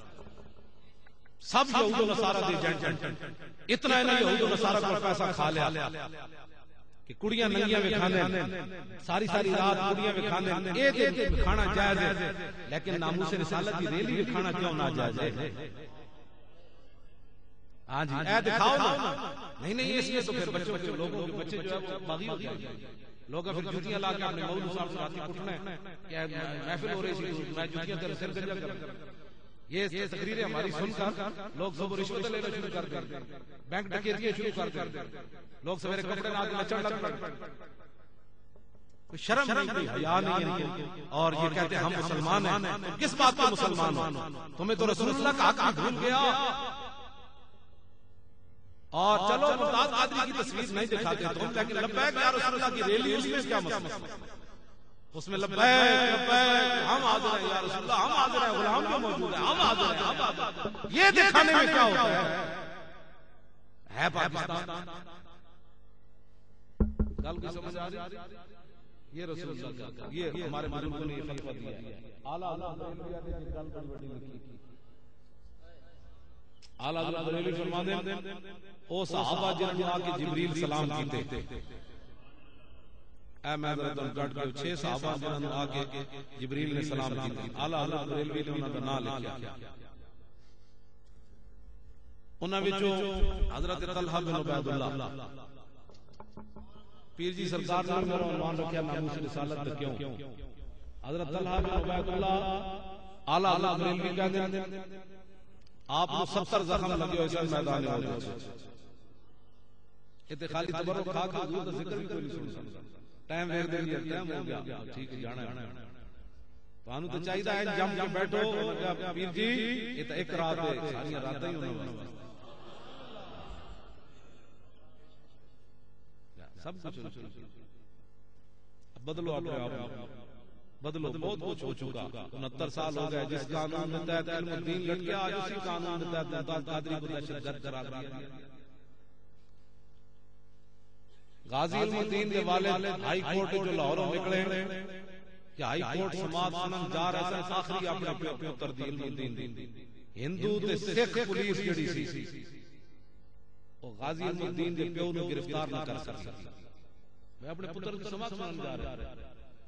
سب یہود و نصارہ دے ایجنٹ ہیں، اتنا انہیں یہود و نصارہ کو پیسہ کھا لیا کہ کڑیاں ننگیاں میں کھانے، ساری رات کڑیاں میں کھانے، یہ کھانا جائز ہے، لیکن ناموس رسالت کی ریلی میں کھانا کیوں ناجائز ہے؟ ہاں جی اے دکھاؤ نا، نہیں اس لیے تو پھر بچوں کے لوگوں کے بچے جو ہے وہ باغی ہو جائیں گے، لوگ پھر جوتیاں لا کے اپنے مولوی صاحب سے راتی کٹنا ہے کہ محفل ہو رہی تھی میں جوتیاں تیرے سر گرجا کر، یہ تقریریں ہماری سن کر لوگ صبح رشوت لینا شروع کر دیں، بینک ڈکیتیاں شروع کر دیں، لوگ سویرے کپڑے نہ کے نچن لگ پڑتے، کوئی شرم نہیں، کوئی حیا نہیں ہے، اور یہ کہتے ہیں ہم مسلمان ہیں، کس بات کا مسلمان ہو؟ تمہیں تو رسول اللہ کا حق بھول گیا، اور چلو ممتاز قادری کی تصویر نہیں دکھاتے تم، لیکن لبیک یا رسول اللہ کی ریلی اس میں کیا مسئلہ؟ اس میں لبیک ہم حاضر ہیں یا رسول اللہ، ہم حاضر ہیں، غلام کیوں موجود ہیں، ہم حاضر ہیں، یہ دکھانے میں کیا ہوتا ہے پاکستان؟ گل کی سمجھ آ رہی؟ یہ رسول اللہ کا، یہ ہمارے بزرگوں نے یہ فتویٰ دیا ہے، اعلیٰ حضرت گل بڑی بڑی لکھی، اعلیٰ حضرت بریلوی فرماتے ہیں او صحابہ جنہوں آ کے جبریل سلام کیتے، اے میں حضرت گھٹ کے 6 صحابہ جنہوں آ کے جبریل نے سلام کیتے، اعلیٰ حضرت بریلوی نے انہوں کا نام لکھا، انہاں وچوں حضرت طلحہ بن عبید اللہ پیر جی سرکار نے میرا عنوان رکھا ناموس رسالت تے کیوں. حضرت طلحہ بن عبید اللہ اعلی اللہ بریلوی کہندے آپ کو 70 زخم لگے ہوئے سن میدان احد. تے خالی تبرک کھا کے حضور دا ذکر بھی کوئی نہیں سنتا. ٹائم ویکھ دے ٹائم ہو گیا ٹھیک ہے جانا ہے تانوں تے چاہیدا ہے جم کے بیٹھو پیر جی یہ تے ایک رات ہے ساری راتاں ہی ہونا سب کچھ بدلو اپنے آپ بدلو. بہت کچھ ہو چکا 69 سال ہو گئے جس قانون کے تحت علم الدین لٹ گیا آج اسی قانون کے تحت ممتاز قادری کو دہشت گرد قرار دیا. غازی علم الدین کے والد ہائی کورٹ جو لاہوروں نکلے کہ ہائی کورٹ سماعت سنن جا رہے سن آخری اپنے پیو تردی علم الدین ہندو تے سکھ پولیس جڑی سی وہ غازی علم الدین دے پیو نو گرفتار نہ کر سکی. میں اپنے پتر کی سماعت سنن جا رہا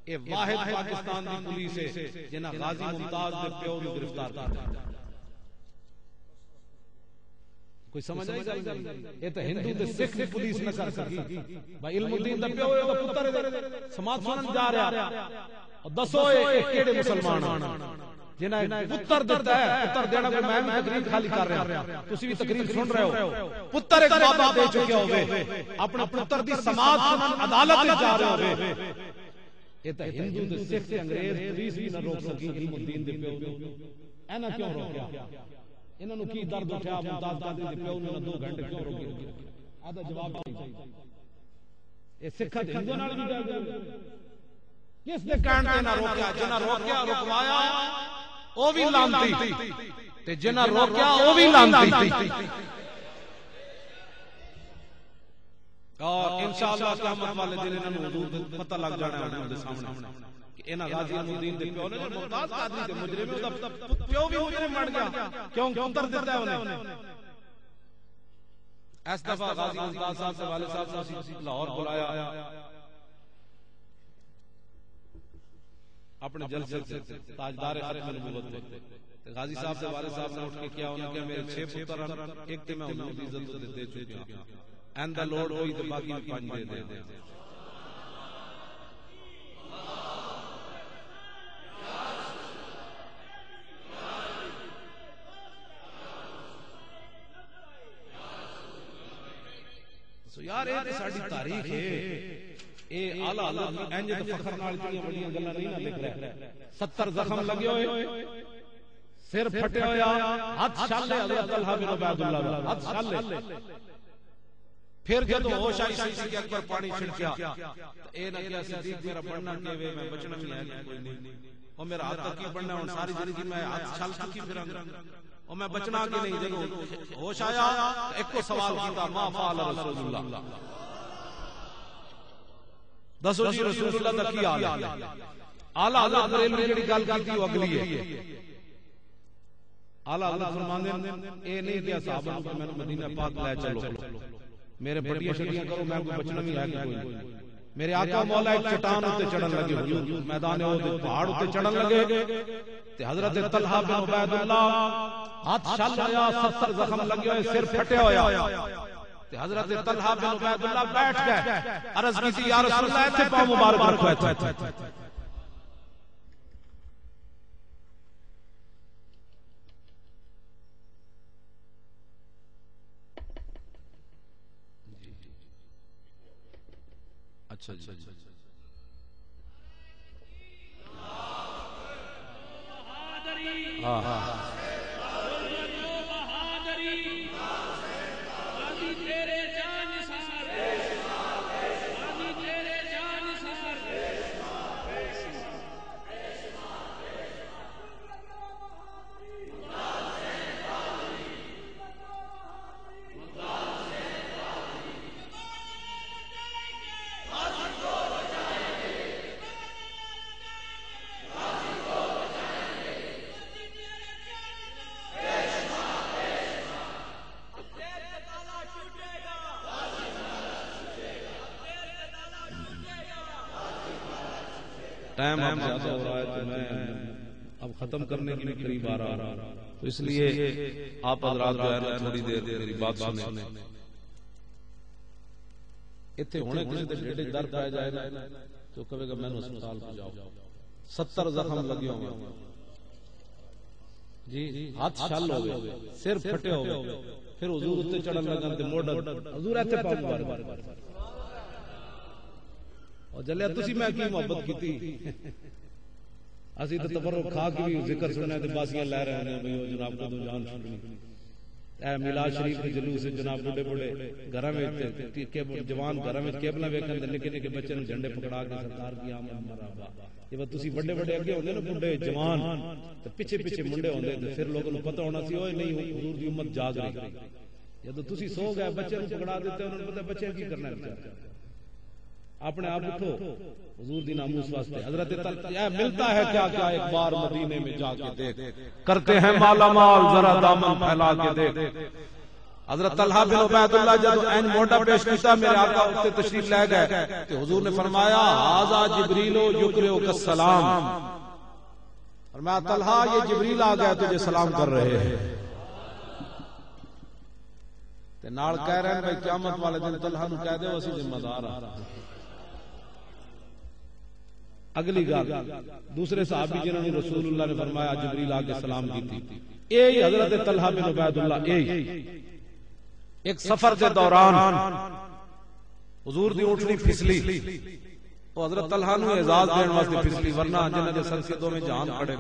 اے واحد پاکستان دی پولیس ہے جنہاں غازی ممتاز دے پیو نو گرفتار کیا. کوئی سمجھ آئی گل یہ تے ہندو تے سکھ دی پولیس نہ کر سکی. بھائی علم الدین دا پیو دا پتر سماعت سنن جا رہا اور دسو اے کیڑے مسلمان جنہاں پتر دیتا ہے. پتر دینا کوئی میں تقریر خالی کر رہا تسی بھی تقریر سن رہے ہو. پتر ایک بابا دے چکے ہوئے اپنے پتر دی سماعت سنن عدالت وچ جا رہے ہوئے. یہ تے ہندو تے سکھ تے انگریز پولیس بھی نہ روک سکی علم الدین دے پیو نو. اینا کیوں روکیا؟ انہاں نو کی درد اٹھیا ممتاز قادری دے پیو نے 2 گھنٹے کیوں روکے؟ آدھا جواب چاہیے. اے سکھ تے ہندو نال بھی گل کس نے کہن تے نہ روکیا؟ جنہاں روکیا رکوایا او بھی لعنتی تے جنہاں روکیا او بھی لعنتی. اور انشاءاللہ قیامت والے دن انہاں نو حضور پتہ لگ جانا ہے انہاں دے سامنے کہ انہاں غازی علم الدین دے پیو نے ممتاز قادری دے مجرم دا پیو بھی مجرم بن گیا کیوں پتر دیتا ہے انہیں. اس دفعہ غازی ممتاز صاحب سے والد صاحب سے لاہور بلایا اپنے جلسے سے تاجدار ختم نبوت تے غازی صاحب سے والد صاحب نے اٹھ کے کیا انہوں نے کہا میرے 6 پتر ہیں ایک تے میں حضور دی عزت دے چکا ہوں اینڈ دا لوڈ ہوئی تے باقی 5 دے دے. سو یار اے ساڈی تاریخ ہے. اے اعلی اللہ انج تے فخر نال اتنی بڑیاں گلاں نہیں نہ لکھ رہے. 70 زخم لگے ہوئے سر پھٹے ہویا ہاتھ چھالے حضرت طلحہ بن عبید اللہ ہاتھ چھالے. پھر جدوں ہوش آئی صدیق اکبر پانی چھڑکیا اے نہ کہ صدیق میرا بننا کیویں میں بچنا بھی ہے کوئی نہیں او میرا ہاتھ کی بننا ہن ساری زندگی میں ہاتھ چھال کی پھراں او میں بچنا کہ نہیں. جدوں ہوش آیا ایک کو سوال کیتا ما فعل رسول اللہ دسو جی رسول اللہ دا کی حال ہے. اعلی حضرت بریلوی جڑی گل کیتی او اگلی ہے. اعلی حضرت فرماندے اے نہیں کہ صحابہ کو میں مدینہ پاک لے چلو میرے بڑیاں شدیاں کرو میں کوئی بچنا بھی ہے کہ کوئی نہیں. میرے آقا مولا ایک چٹان اتے چڑھن لگے حضور میدان احد پہاڑ اتے چڑھن لگے تے حضرت طلحہ بن عبید اللہ ہاتھ چھل آیا 70 زخم لگے ہوئے سر پھٹے ہویا تے حضرت طلحہ بن عبید اللہ بیٹھ گئے عرض کی یا رسول اللہ ایتھے پاؤں مبارک رکھو ایتھے. اچھا جی ہاں ہاں ٹائم اب زیادہ ہو رہا ہے تو میں اب ختم کرنے کے لیے قریب آ رہا ہوں. تو اس لیے آپ حضرات جو ہے نا تھوڑی دیر میری بات سنیں. اتنے ہونے کسی دے ڈیڑھ در پہ جائے نا تو کہے گا میں نے اسپتال کو جاؤ 70 زخم لگے ہوں گے جی ہاتھ شل ہو گئے سر پھٹے ہو گئے پھر حضور اتنے چڑھن لگن تے موڈ حضور ایتھے پاؤں بار اور جلیا تسی میں کی محبت کیتی اسی تے تبرک کھا کے بھی ذکر سننے تے باسیاں لے رہے ہیں بھئی جناب کو تو جان چھوڑنی اے میلاد شریف کے جلوس جناب بڑے بڑے گھراں وچ جوان گھراں وچ کیبلا ویکھن تے نکے نکے بچے نوں جھنڈے پکڑا کے سرکار کی آمد مرحبا یہ تسی بڑے بڑے اگے ہوندے نا بڈھے جوان تے پیچھے پیچھے منڈے ہوندے تے پھر لوگوں نوں پتہ ہونا سی اوئے نہیں حضور دی امت جاگ رہی جدوں تسی سو گئے بچے نوں پکڑا دیتے انہاں نوں پتہ بچے کی کرنا ہے اپنے آپ اٹھو حضور دی ناموس واسطے حضرت یہ ملتا ہے کیا کیا ایک بار مدینے میں جا کے دیکھ کرتے ہیں مالا مال ذرا دامن پھیلا کے دیکھ حضرت طلحہ بن عبید اللہ جب این موڈا پیش کیتا میرے آقا اٹھتے تشریف لے گئے تو حضور نے فرمایا ھذا جبریل یقرئک السلام فرمایا طلحہ یہ جبریل آ گیا تجھے سلام کر رہے ہیں تے نال کہہ رہے ہیں بھائی قیامت والے دن طلحہ نوں کہہ دے اسی ذمہ دار آ اگلی گل دوسرے صحابی جنہوں نے رسول اللہ نے فرمایا جبریل آ کے سلام کی تھی اے حضرت طلحہ بن عبید اللہ اے ایک سفر کے دوران حضور دی اونٹنی پھسلی تو حضرت طلحہ نو اعزاز دین واسطے پھسلی ورنہ جنہاں دے سلسلوں میں جان کھڑے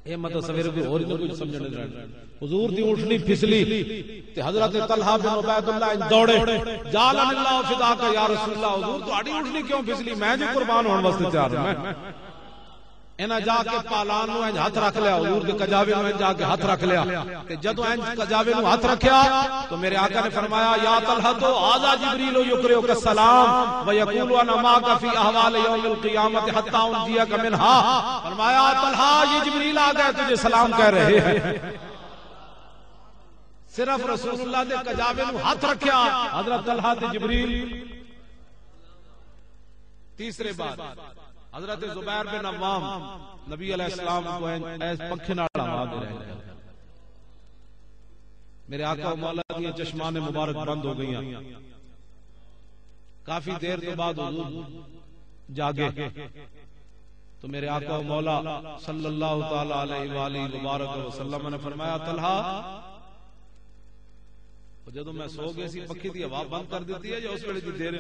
اے مطلب سویرے کوئی اور نہ کچھ سمجھنے رہے حضور دی اونٹنی پھسلی تے حضرت طلحہ بن عبید اللہ دوڑے جعلن اللہ فداک یا رسول اللہ حضور تہاڈی اونٹنی کیوں پھسلی میں جو قربان ہون واسطے تیار ہوں انہاں جا کے پالان نو انج ہاتھ رکھ لیا حضور دے کجاوے نو انج جا کے ہاتھ رکھ لیا تے جدوں انج کجاوے نو ہاتھ رکھیا تو میرے آقا نے فرمایا یا طلحہ تو ھذا جبریل یقرئک السلام ویقول انا معک فی احوال یوم القیامت حتی انجیک منها فرمایا طلحہ یہ جبریل آ گئے تجھے سلام کہہ رہے ہیں صرف رسول اللہ دے کجاوے نو ہاتھ رکھیا حضرت طلحہ تے جبریل تیسرے بات حضرت زبیر بن عوام نبی علیہ السلام کو ایس پنکھے نال ہوا دے رہے ہیں میرے آقا و مولا کی چشمان مبارک بند ہو گئیاں کافی دیر کے بعد حضور جاگے تو میرے آقا و مولا صلی اللہ تعالی علیہ وآلہ وبارک وسلم نے فرمایا طلحہ جدوں میں سو گئے سی پکھی دی ہوا بند کر دیتی ہے یا اس ویلے دی دیر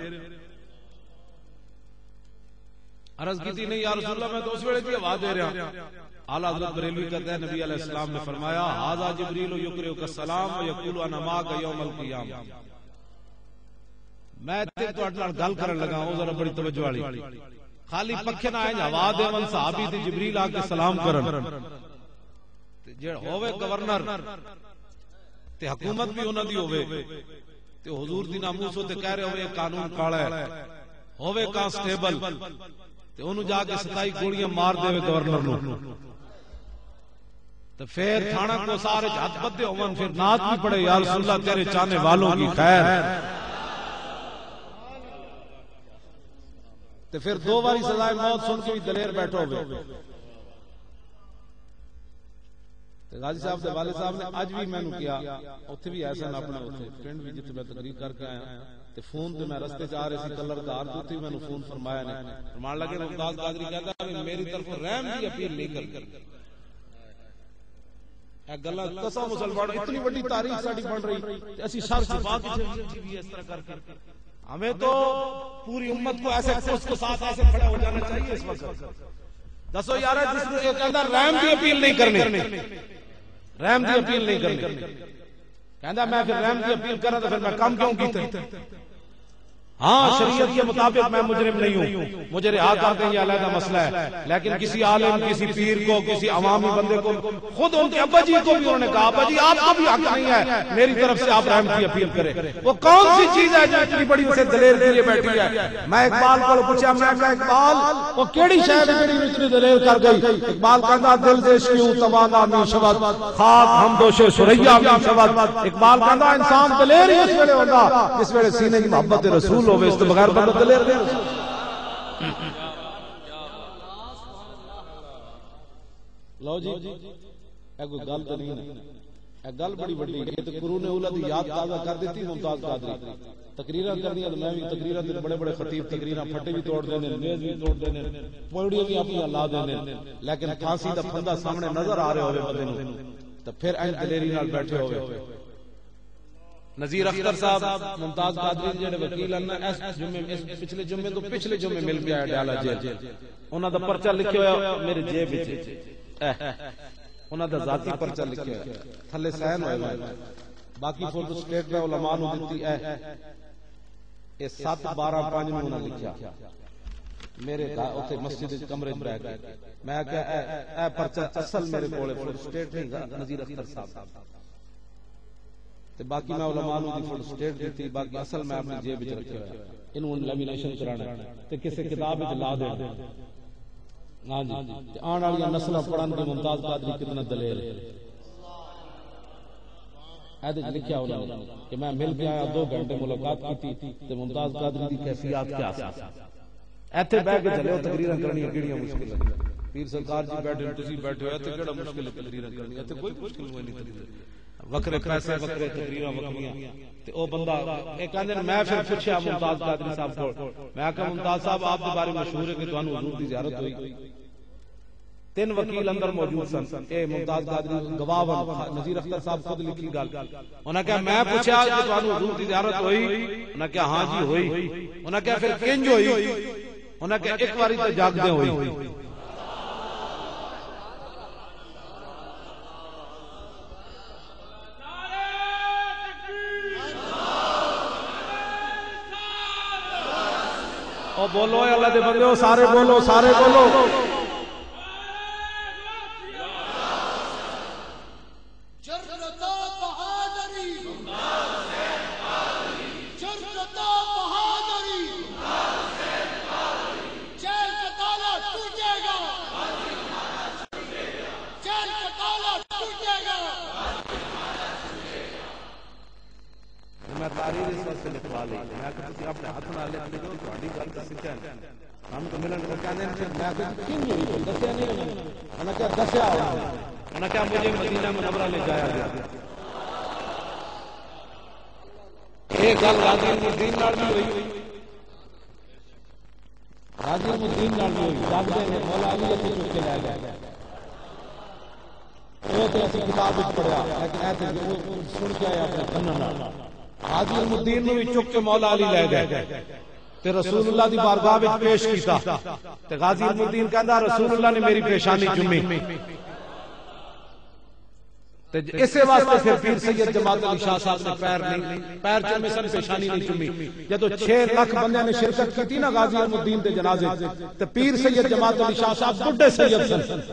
عرض کی تھی نہیں یا رسول اللہ میں تو اس ویلے دی ہوا دے رہا اعلی حضرت بریلوی کہتے ہیں نبی علیہ السلام نے فرمایا ھذا جبریل یقرئک السلام ویقول انا معک یوم القیامہ میں تے تہاڈے نال گل کرن لگا او ذرا بڑی توجہ والی خالی پکھے نہ آئے ہوا دے ون صحابی تے جبریل آ کے سلام کرن تے جڑ ہوے گورنر تے حکومت بھی انہاں دی ہوے تے حضور دی ناموس تے کہہ رہے ہوے قانون کالا ہے ہوے کانسٹیبل تے انہوں جا کے 27 گولیاں مار دے گورنر نو تے پھر تھانہ کو سارے ہاتھ بدے ہون پھر نعت بھی پڑھے یا رسول اللہ تیرے چاہنے والوں کی خیر تے پھر دو باری سزائے موت سن کے بھی دلیر بیٹھو ہوئے غازی صاحب دے والد صاحب نے اج بھی میں نو کیا اوتھے بھی ایسا نہ اپنے اوتھے فرینڈ بھی جتھے میں تقریر کر کے آیا تے فون تے میں رستے جا رہے سی کلر دار تے میں نو فون فرمایا نے فرمان لگے ممتاز قادری کہتا ہے میری طرف رحم دی اپیل نہیں کرتا اے گلا قسم مسلمان اتنی بڑی تاریخ ساڈی بن رہی تے اسی سر چھپا کے بھی اس طرح کر کے ہمیں تو پوری امت کو ایسے اس کے ساتھ ایسے کھڑا ہو جانا چاہیے اس وقت دسو یار جس نے یہ کہندا رحم دی اپیل نہیں کرنی رحم دی اپیل نہیں کرنی کہندا میں پھر رحم دی اپیل کراں تو پھر میں کام کیوں کیتا ہاں شریعت کے مطابق میں مجرم نہیں ہوں مجھے رہا کر دیں یہ علیحدہ مسئلہ ہے لیکن کسی عالم کسی پیر کو کسی عوامی بندے کو خود ان کے ابا جی کو بھی انہوں نے کہا ابا جی آپ کو بھی حق نہیں ہے میری طرف سے آپ رحم کی اپیل کریں وہ کون سی چیز ہے جو اتنی بڑی سے دلیر کیے بیٹھی ہے میں اقبال کو پوچھا میں کہا اقبال وہ کیڑی شے جڑی اتنی دلیر کر گئی اقبال کہندا دل سے کیوں توانا می شود خاک ہم دوش سریا می شود اقبال کہندا انسان دلیر اس ویلے ہوندا جس ویلے سینے کی محبت رسول ہوے اس تو بغیر بندہ دلیر نہیں لو جی کوئی گل تو نہیں ہے، اے گل بڑی بڑی ہے، یہ تو قرون اولا دی یاد تازہ کر دیتی ممتاز قادری تقریراں کرنی ہے، میں بھی تقریراں تے بڑے بڑے خطیب تقریراں پھٹے بھی توڑ دینے، میز بھی توڑ دینے، پوڑیاں بھی اپنی لا دینے، لیکن پھانسی دا پھندا سامنے نظر آ رہے ہوئے بندے نوں تے پھر این دلیری نال بیٹھے ہوئے۔ نذیر اختر صاحب ممتاز قادری جڑے وکیل ہیں اس جمعے اس پچھلے جمعے تو پچھلے جمعے مل گیا ڈالا جیل، انہاں دا پرچہ لکھیا ہوا میرے جیب وچ، انہاں دا ذاتی پرچہ لکھیا ہوا تھلے سائن ہوئے، باقی فوٹو سٹیٹ میں علماء نوں دتی اے 7/12/5 نوں انہاں لکھیا میرے اوتھے مسجد وچ کمرے وچ بیٹھ کے، میں کہ اے پرچہ اصل میرے کول فوٹو سٹیٹ نہیں نذیر اختر صاحب تے باقی میں علماء نوں دی فوٹو سٹیٹ دتی، باقی اصل میں اپنی جیب وچ رکھیا ہوا، انہوں لیمینیشن کرانا تے کسے کتاب وچ لا دینا۔ ہاں جی آن والی نسلاں پڑھن کے ممتاز قادری کتنا دلیر ہے۔ ایدے لکھیا انہوں نے کہ میں مل کے آیا 2 گھنٹے ملاقات کی تے ممتاز قادری دی کیفیات کیا سی، ایتھے بیٹھ کے چلے تقریراں کرنی کیڑیاں مشکل ہے، پیر سرکار جی بیٹھے تسی بیٹھے ہو تے کیڑا مشکل ہے تقریراں کرنی، ایتھے کوئی مشکل نہیں تقریر، وکرے پیسے وکرے تقریراں وکریاں تے او بندہ اے کہندے نے، میں پھر پوچھیا ممتاز قادری صاحب کو، میں کہا ممتاز صاحب آپ دے بارے مشہور ہے کہ تانوں حضور دی زیارت ہوئی، 3 وکیل اندر موجود سن، اے ممتاز قادری گواہ ون، نذیر اختر صاحب خود لکھی گل، انہاں کہا میں پوچھا کہ تانوں حضور دی زیارت ہوئی، انہاں کہا ہاں جی ہوئی، انہاں کہا پھر کنج ہوئی، انہاں کہا ایک واری تے جاگدے ہوئی۔ او بولو اے اللہ دے بندے، سارے بولو، سارے بولو۔ میں تاریخ اس وقت لکھوا لی، میں کہ تسی اپنے ہاتھ نال لکھ لو، تہاڈی گل تے سچا ہے، ہم تو ملن کو کہندے ہیں، میں کہ کیوں نہیں دسیا نہیں، انہاں کہا دسیا، انہاں کہا مجھے مدینہ منورہ لے جایا گیا۔ ایک گل غازی الدین نال بھی ہوئی، غازی الدین نال بھی ہوئی، جاگدے نے مولا علی تے چک کے لے گئے، وہ تے اسی کتاب وچ پڑھیا، لیکن اے تے سن کے آیا اپنے کاناں نال، غازی الدین نو بھی چک کے مولا علی لے گئے تے رسول اللہ دی بارگاہ وچ پیش کیتا تے غازی الدین کہندا رسول اللہ نے میری پیشانی چومی تے اسے واسطے پھر پیر سید جماعت علی شاہ صاحب نے پیر چومے سن، پیشانی نہیں چومی۔ جدو 6 لاکھ بندیاں نے شرکت کی تھی نا غازی الدین دے جنازے تے پیر سید جماعت علی شاہ صاحب بڈھے سید سن،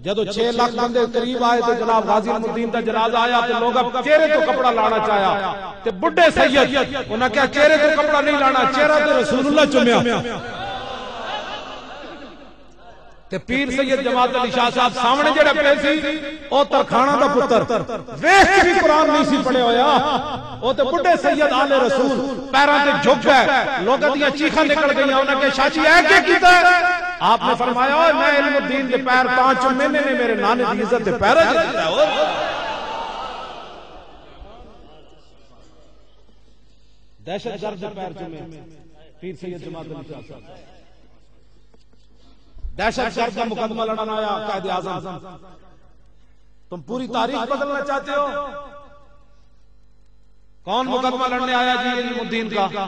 جدو 6 لاکھ بندے قریب آئے تو جناب غازی الدین کا جنازہ آیا تو لوگ اب چہرے تو کپڑا لانا چاہیا تے بڈھے سید انہاں کہا چہرے تو کپڑا نہیں لانا، چہرہ تو رسول اللہ چومیا تے پیر سید جماعت علی شاہ صاحب سامنے جڑا پے سی او ترکھانا دا پتر ویکھ کے بھی قرآن نہیں سی پڑھے ہویا، او تے بڈھے سید آل رسول پیراں تے جھک گئے، لوگاں دیاں چیخاں نکل گئیاں، انہاں کہ شاہ جی اے کی کیتا ہے؟ آپ نے فرمایا میں علم الدین کے پیر 5 مہینے نے میرے نانے دی عزت دے پیر جتا ہے، دہشت گرد دے پیر چومے پیر سید جماعت علی شاہ صاحب، دہشت گرد کا مقدمہ لڑانا آیا قائد اعظم، تم پوری تاریخ بدلنا چاہتے ہو؟ کون مقدمہ لڑنے آیا جی علم الدین کا؟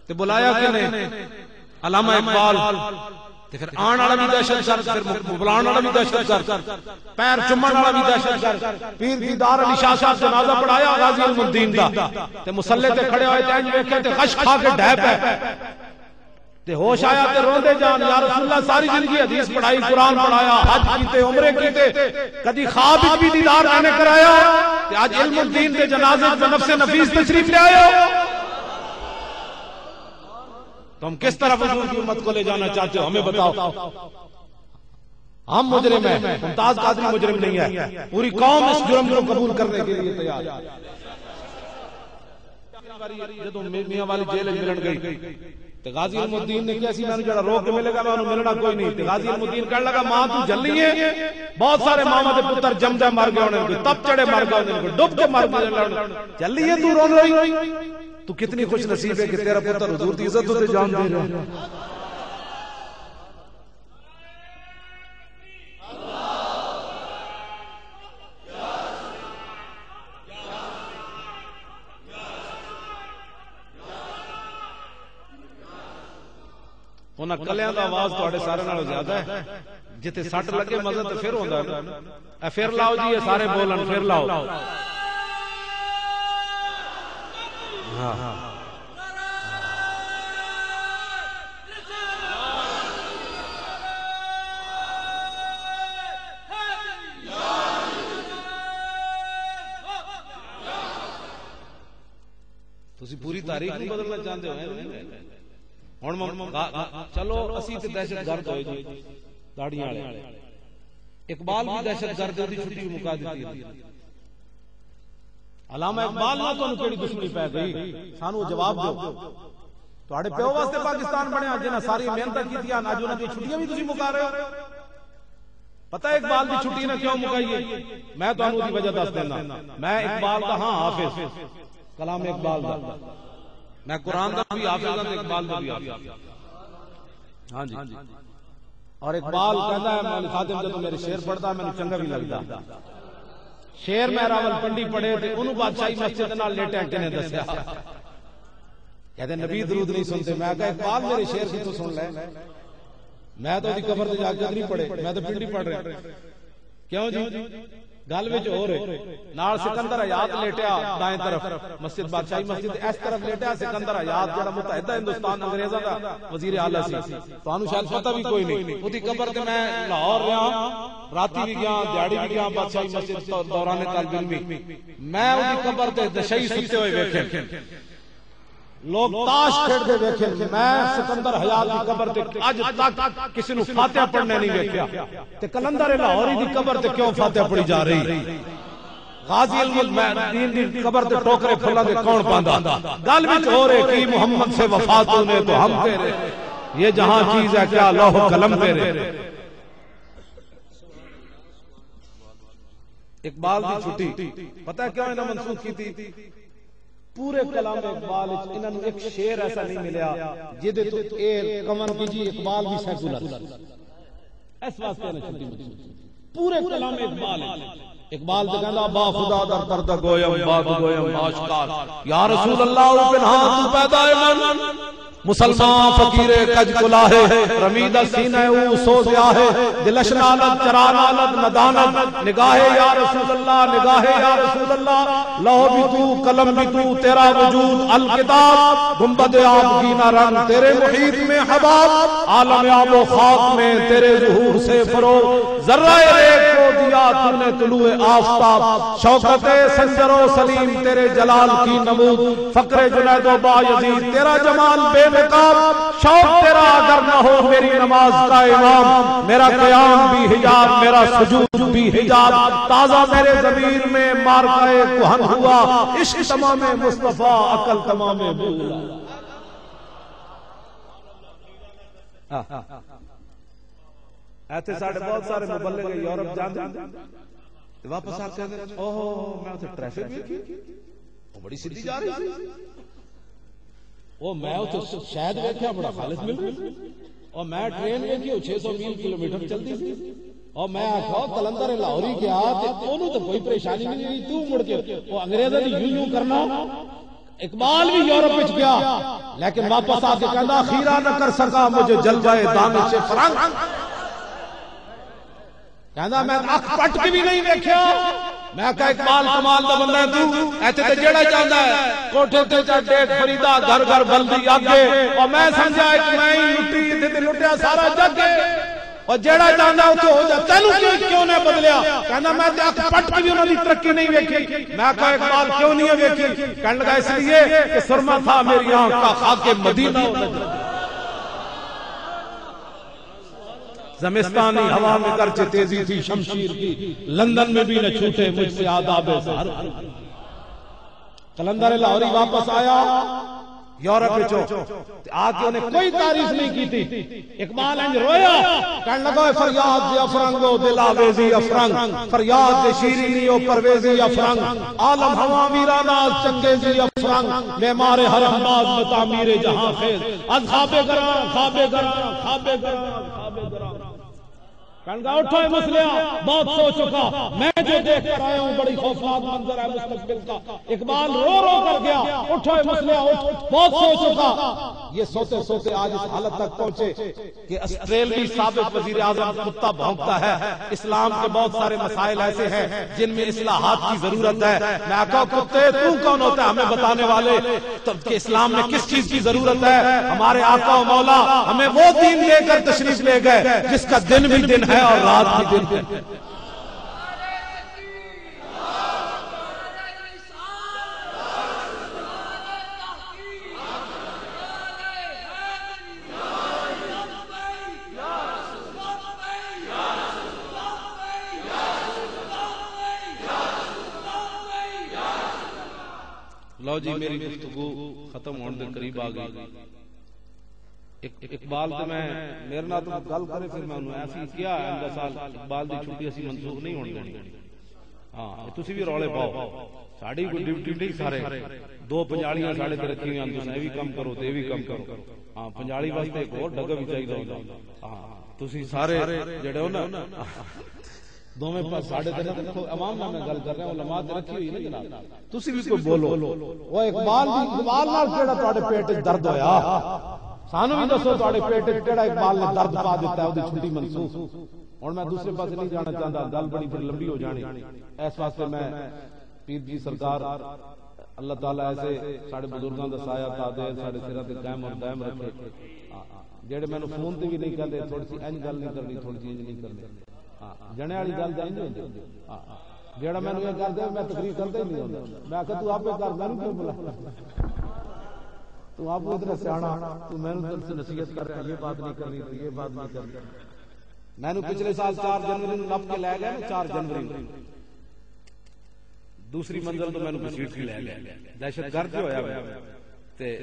تے بلایا کہ نہیں؟ علامہ اقبال، تے پھر آن والا بھی دہشت گرد، پھر بلان والا بھی دہشت گرد، پیر چومن والا بھی دہشت گرد، پیر دیدار علی شاہ صاحب جنازہ پڑھایا غازی الدین دا تے مصلی تے کھڑے ہوئے تے انج ویکھے تے غش کھا کے ڈھے پے تے ہوش آیا تے روندے جان، یا رسول اللہ ساری زندگی حدیث پڑھائی، قرآن پڑھایا، حج کیتے، عمرے کیتے، کدی خواب وچ بھی دیدار میں نے کرایا تے اج علم الدین دے جنازے تے نفس نفیس تشریف لے آئے ہو، تم کس طرح حضور کی امت کو لے جانا چاہتے ہو؟ ہمیں بتاؤ۔ ہم مجرم ہیں، ممتاز قادری مجرم نہیں ہے، پوری قوم اس جرم کو قبول کرنے کے لیے تیار ہے۔ جدوں میاں والی جیل ملن گئی تے غازی علم الدین نے کیا سی میں جڑا روک کے ملے گا میں انہوں ملنا کوئی نہیں تے غازی علم الدین کہنے لگا ماں تو جلی ہے بہت سارے ماما دے پتر جمدے مر گئے انہوں نے تب چڑے مر گئے انہوں نے ڈوب کے مر گئے جلی ہے تو رون رہی تو کتنی خوش نصیب ہے کہ تیرا پتر حضور دی عزت تے جان دے رہا انہاں کلیاں دا آواز تواڈے سارے نالوں زیادہ ہے جتے سٹ لگے مزہ تے پھر ہوندا ہے اے پھر لاؤ جی یہ سارے بولن پھر لاؤ ہاں تسی پوری تاریخ نہیں بدلنا چاہتے ہو چلو اسی تے دہشت گرد ہوئے جی داڑیاں والے اقبال بھی دہشت گرد دی چھٹی مکا دیتی علامہ اقبال نہ تانوں کیڑی دشمنی پے گئی سانو جواب دیو تواڈے پیو واسطے پاکستان بنیا جنہاں ساری محنت کیتیاں اج انہاں دی چھٹیاں بھی تسی مکا رہے ہو پتہ ہے اقبال دی چھٹی نہ کیوں مکائی ہے میں تانوں دی وجہ دس دینا میں اقبال دا ہاں حافظ کلام اقبال دا میں قرآن دا بھی حافظ ہاں اقبال دا بھی حافظ ہاں جی اور اقبال کہندا ہے مولا خادم جدوں میرے شعر پڑھدا مینوں چنگا بھی لگدا شعر میں راول پنڈی پڑھے تے اونوں بادشاہی مسجد نال لیٹیا کنے دسیا کہتے نبی درود نہیں سنتے میں کہا اقبال میرے شعر کی تو سن لے میں تو دی قبر تے جا کے نہیں پڑھے میں تو پنڈی پڑھ رہا کیوں جی گل وچ ہو رہے نال سکندر حیات لیٹیا دائیں طرف مسجد بادشاہی مسجد اس طرف لیٹیا سکندر حیات جڑا متحدہ ہندوستان انگریزاں دا وزیر اعلی سی تانوں شاید پتہ بھی کوئی نہیں اودی قبر تے میں لاہور رہا راتی بھی گیا دیہڑی بھی گیا بادشاہی مسجد دوران طالب علمی میں اودی قبر تے دشئی ستے ہوئے ویکھے لوگ تاش کھیڈ دے ویکھے میں سکندر حیات دی قبر تے اج تک کسی نو فاتحہ پڑھنے نہیں ویکھیا تے کلندر لاہوری دی قبر تے کیوں فاتحہ پڑھی جا رہی غازی علم الدین دی قبر تے ٹوکرے پھلاں دے کون پاندا گل وچ ہو رہے کہ محمد سے وفات نے تو ہم تیرے یہ جہاں چیز ہے کیا لوح قلم تیرے اقبال دی چھٹی پتہ ہے کیوں انہاں منسوخ کی تھی پورے کلام اقبال انہاں نوں ایک شعر ایسا نہیں ملیا جدے تو اے کمن کی جی اقبال بھی سیکولر اس واسطے نہ چھٹی پورے کلام اقبال تے کہندا با خدا در پردہ گویم باد گویم آشکار یا رسول اللہ پنہاں تو پیدا ہے من مسلمان فقیر کج کلاہے رمیدہ سینہ او سوزیا ہے دلش نالت چرا نالت ندانت نگاہ یا رسول اللہ نگاہ یا رسول اللہ لوح بھی تو قلم بھی تو تیرا وجود الکتاب گنبد آب گینا رنگ تیرے محیط میں حباب عالم آب و خاک میں تیرے ظہور سے فروغ ذرہ ریک کو دیا تو نے طلوع آفتاب شوکت سنجر و سلیم تیرے جلال کی نمود فقر جنید و بایزید تیرا جمال بے نقاب شوق تیرا اگر نہ ہو میری نماز کا امام میرا قیام بھی حجاب میرا سجود بھی حجاب تازہ میرے ضمیر میں مارکہ کہن ہوا عشق تمام مصطفیٰ عقل تمام بولا ایتے ساڑھے بہت سارے مبلغ یورپ جان دیں واپس آ کے اوہ میں اسے ٹریفک بھی کی وہ بڑی سیدھی جا رہی تھی وہ میں اسے شاید ویکھیا بڑا خالص مل رہی اور میں ٹرین ویکھی 600 میل کلومیٹر چلتی تھی اور میں آکھا کلندر لاہوری گیا تے اونوں تے کوئی پریشانی نہیں ہوئی تو مڑ کے وہ انگریزاں دی یوں کرنا اقبال بھی یورپ وچ گیا لیکن واپس آ کے کہندا خیرہ نہ کر سکا مجھے جلوہ دانش فرنگ کہندا میں اکھ پٹ کے بھی نہیں ویکھیا میں کہا اقبال کمال دا بندہ ہے تو ایتھے تے جیڑا چاہندا ہے کوٹھے تے چا ڈیک فریدا گھر گھر بلدی آگے اور میں سمجھا کہ میں ہی لٹی تے لٹیا سارا جگ اور جیڑا چاہندا اوتھے ہو جا تینوں کیوں نہ بدلیا کہندا میں تے اکھ پٹ کے بھی انہاں دی ترقی نہیں ویکھی میں کہا اقبال کیوں نہیں ویکھی کہنے لگا اس لیے کہ سرما تھا میری آنکھ کا خاک مدینہ زمستانی ہوا میں گرچہ تیزی تھی شمشیر کی لندن میں بھی نہ چھوٹے مجھ سے آداب سہر قلندر لاہوری واپس آیا یورپ وچوں آ کے انہیں کوئی تعریف نہیں کی تھی. اقبال انج رویا کہنے لگا فریاد دے افرنگو دل آویزی افرنگ، فریاد دے شیرینی او پرویزی افرنگ، عالم ہوا ویرانا چنگیزی افرنگ، معمار حرم باز میں تعمیر جہاں خیز، از خواب گراں خواب گراں خواب گراں خواب گراں. کہنے لگا اٹھو اے مسلح بہت سو چکا، میں جو دیکھ کر آیا ہوں بڑی خوفناک منظر ہے مستقبل کا. اقبال رو رو کر گیا اٹھو اے مسلح اٹھ بہت سو چکا. یہ سوتے سوتے آج اس حالت تک پہنچے کہ آسٹریلوی سابق وزیر اعظم کتا بھونکتا ہے. اسلام کے بہت سارے مسائل ایسے ہیں جن میں اصلاحات کی ضرورت ہے. میں کہا کتے تو کون ہوتا ہے ہمیں بتانے والے کہ اسلام میں کس چیز کی ضرورت ہے؟ ہمارے آقا و مولا ہمیں وہ دین لے کر تشریف لے گئے جس کا دن بھی دن ہے اور رات بھی دن ہے. لو جی میری گفتگو ختم ہونے دے قریب آ گئی. اقبال تے میں میرے نال تو گل کرے پھر میں انہوں ایسی کیا ہے سال اقبال دی چھٹی اسی منسوخ نہیں ہونے دینی. ہاں تسی بھی رولے پاؤ ساڈی کوئی ڈیوٹی نہیں. سارے دو پنجالیاں ساڈے تے رکھی ہوئی ہیں تسی اے وی کم کرو تے اے وی کم کرو. ہاں پنجالی واسطے ایک اور ڈگا بھی چاہیدا ہوندا. ہاں تسی سارے جڑے ہو نا دوویں پاس ساڈے تے دیکھو عوام نال میں گل کر رہا ہوں علماء تے رکھی ہوئی نا جناب. تسی بھی کوئی بولو او اقبال نال کیڑا تواڈے پیٹ وچ درد ہویا؟ سانو بھی دسو تواڈے پیٹ وچ کیڑا اقبال نے درد پا دیتا ہے اودی چھٹی منسوخ. ہن میں دوسرے پاسے نہیں جانا چاہتا گل بڑی پھر لمبی ہو جانی. اس واسطے میں پیر جی سرکار اللہ تعالی ایسے ساڈے بزرگاں دا سایہ تا دے ساڈے سراں تے قائم اور دائم رکھے. جڑے مینوں فون تے بھی نہیں کہندے تھوڑی سی انج گل نہیں کرنی تھوڑی سی انج نہیں کرنی. جنے والی گل تے انج ہوندی. جیڑا مینوں یہ کر دے میں تقریر کردا ہی نہیں ہوندا. میں کہ تو آپے کر مینوں کیوں بلا تو آپ کو اتنا سیانا تو میں نے سے نصیحت کر رہا یہ بات نہیں کرنی تھی یہ بات نہیں کرنی. میں نے پچھلے سال 4 جنوری نو لب کے لے گئے 4 جنوری دوسری منزل تو میں نے بسیٹ کے لے گئے. دہشت گرد ہویا تے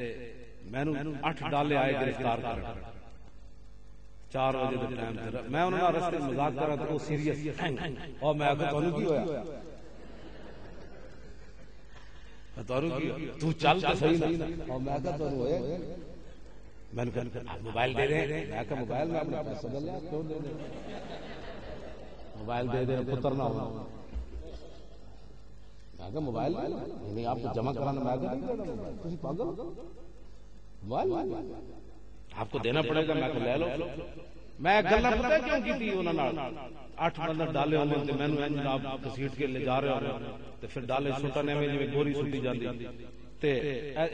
میں نے 8 ڈالے آئے گرفتار کر 4 بجے دے ٹائم تے میں انہاں نال رستے مذاق کر رہا تھا. وہ سیریس اور میں کہ تانوں کی ہویا تو چل تو صحیح نا. اور میں کہا تو ہوئے میں نے کہا موبائل دے دیں. میں کہا موبائل میں اپنا پیسہ دے لیا کیوں دے دیں موبائل دے دیں پتر نہ ہو. میں کہا موبائل نہیں آپ کو جمع کرانا. میں کہا تسی پاگل موبائل آپ کو دینا پڑے گا. میں کہا لے لو. میں گلاں پتہ کیوں کیتی انہاں نال 8 بندر ڈالے ہوندے تے مینوں انج جناب کسیٹ کے لے جا رہے ہوندے تے پھر ڈالے سٹنے میں جویں گوری سٹی جاندی تے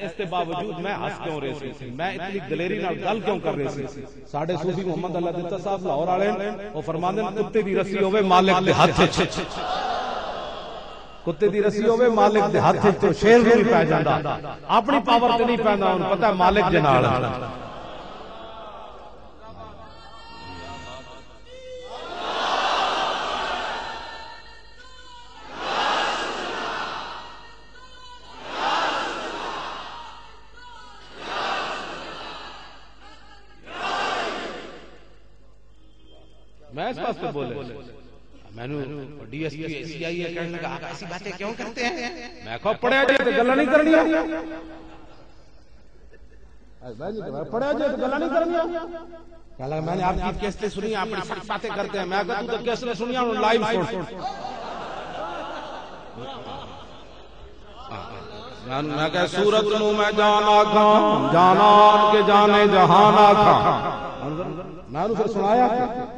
اس کے باوجود میں ہنس کیوں رہی سی. میں اتنی دلیری نال گل کیوں کر رہی سی. ساڈے صوفی محمد اللہ دتا صاحب لاہور والے او فرماندے کتے دی رسی ہوے مالک دے ہاتھ وچ کتے دی رسی ہوے مالک دے ہاتھ وچ تو شیر نہیں پے جاندا. اپنی پاور تے نہیں پیندا اون پتہ ہے مالک دے نال. میں اس واسطے بولے میں نے ڈی ایس پی سی آئی اے کہنے لگا آپ ایسی باتیں کیوں کرتے ہیں. میں کہا پڑھیا جائے تو گلاں نہیں کرنی پڑھیا جائے تو گلاں نہیں کرنی. کہا لگا میں نے آپ کی کیسٹیں سنی آپ بڑی سخت باتیں کرتے ہیں. میں کہا تو کیسٹیں سنی ہیں لائیو سن. میں کہا سورت نو میں جانا کھاں جانان کے جانے جہان آکھاں. میں نے پھر سنایا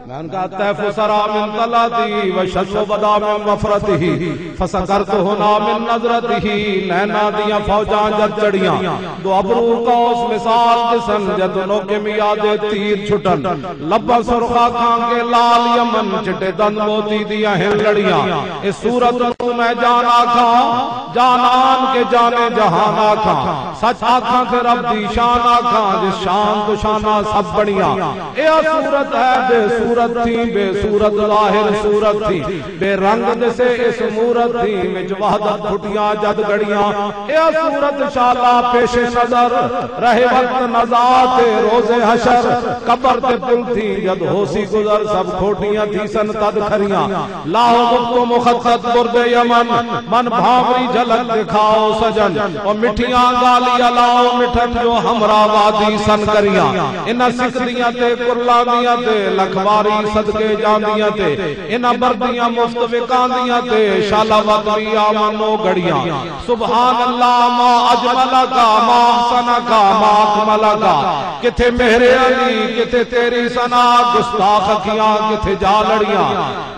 میں نے کہا تیف سرا من طلاتی و شش بدا من وفرتی فسکرت ہونا من نظرتی. نینا دیاں فوجاں جد چڑیاں دو ابرو کوس مثال جسن جدنوں کے میادے تیر چھٹن لبا سرخا کھان کے لال یمن چٹے دن موتی دیاں ہن لڑیاں. اس صورت نو میں جانا کھاں جانان کے جانے جہان آکھاں. سچ آکھاں کہ رب دی شان آکھاں جس شان تو شانہ سب بڑیاں. اے صورت ہے بے صورت تھی بے صورت ظاہر صورت تھی بے رنگ دسے اس مورت تھی وچ وحدت پھٹیاں جد گڑیاں اے صورت شالا پیش نظر رہے وقت نزات روز حشر قبر تے پل تھی جد ہوسی گزر سب کھوٹیاں تھی سن تد کھریاں لاہو مکت مخطط برد یمن من بھاوری جھلک دکھاؤ سجن اور مٹھیاں گالیاں لاؤ مٹھن جو ہمراہ وادی سن کریاں انہاں سکھدیاں تے قرلاندیاں تے لکھواری صدقے جاندیاں تے انہاں بردیاں مفت وکاندیاں تے شالا وطوی آمنو گڑیاں سبحان اللہ ما اجملہ کا ما احسنہ کا ما اکملہ کا کتھے مہر علی کتھے تیری سنا گستاخ اکھیاں کتھے جا لڑیاں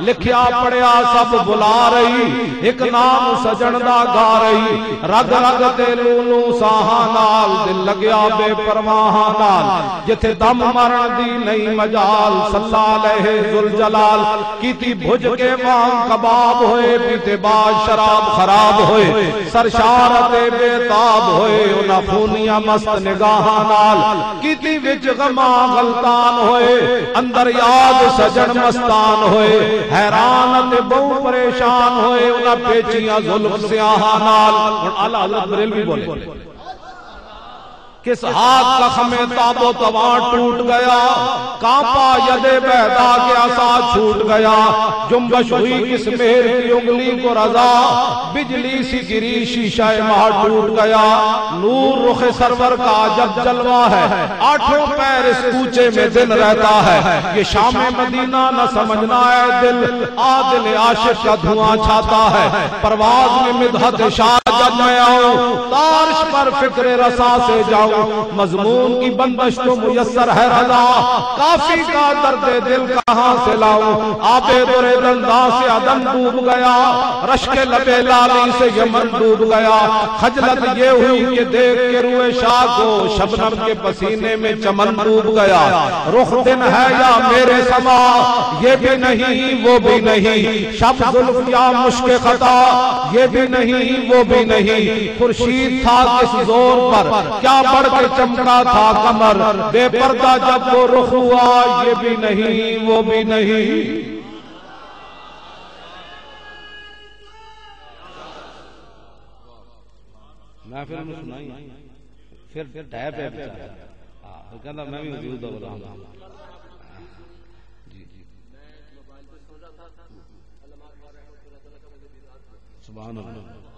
لکھیا پڑھیا سب بلا رہی ایک نام سجن دا گا رہی رگ رگ تے لولو ساہاں نال دل لگیا بے پرواہاں نال جتھے دم مرن دی نہیں مجال صلی علیہ ذوالجلال کیتی بھج کے وہاں کباب ہوئے پیتے بعد شراب خراب ہوئے سرشارت بے تاب ہوئے انہاں خونیاں مست نگاہاں نال کیتی وچ غما غلطان ہوئے اندر یاد سجن مستان ہوئے حیران تے بہو پریشان ہوئے انہاں پیچیاں ظلم سیاہاں نال اعلیٰ حضرت بریلوی بولے کس ہاتھ کا خمیں تاب و توان ٹوٹ گیا کانپا ید بیدا کے عصا چھوٹ گیا جنبش ہوئی کس مہر کی انگلی کو رضا بجلی سی گری شیشہ ماہ ٹوٹ گیا نور رخ سرور کا جب جلوہ ہے آٹھوں پیر اس کوچے میں دن رہتا ہے یہ شام مدینہ نہ سمجھنا ہے دل آدل عاشق کا دھواں چھاتا ہے پرواز میں مدحت شاہ جب میں آؤں تارش پر فکر رسا سے جاؤں مضمون کی بندش تو میسر ہے رضا کافی کا درد دل کہاں سے لاؤں آبے دور دنداں سے عدم ڈوب گیا رشک لبے لالی سے یمن ڈوب گیا خجلت یہ ہوئی کہ دیکھ کے روئے شاہ کو شبنم کے پسینے میں چمن ڈوب گیا رخ دن ہے یا میرے سما یہ بھی نہیں وہ بھی نہیں شب ظلف یا مشک خطا یہ بھی نہیں وہ بھی نہیں خورشید تھا کس زور پر کیا بڑھ کے چمکا تھا کمر بے پردہ جب وہ رخ ہوا یہ بھی نہیں وہ بھی نہیں محفل میں سنائی پھر ٹیپ ہے بیچارہ وہ کہتا میں بھی حضور دا غلام ہوں سبحان اللہ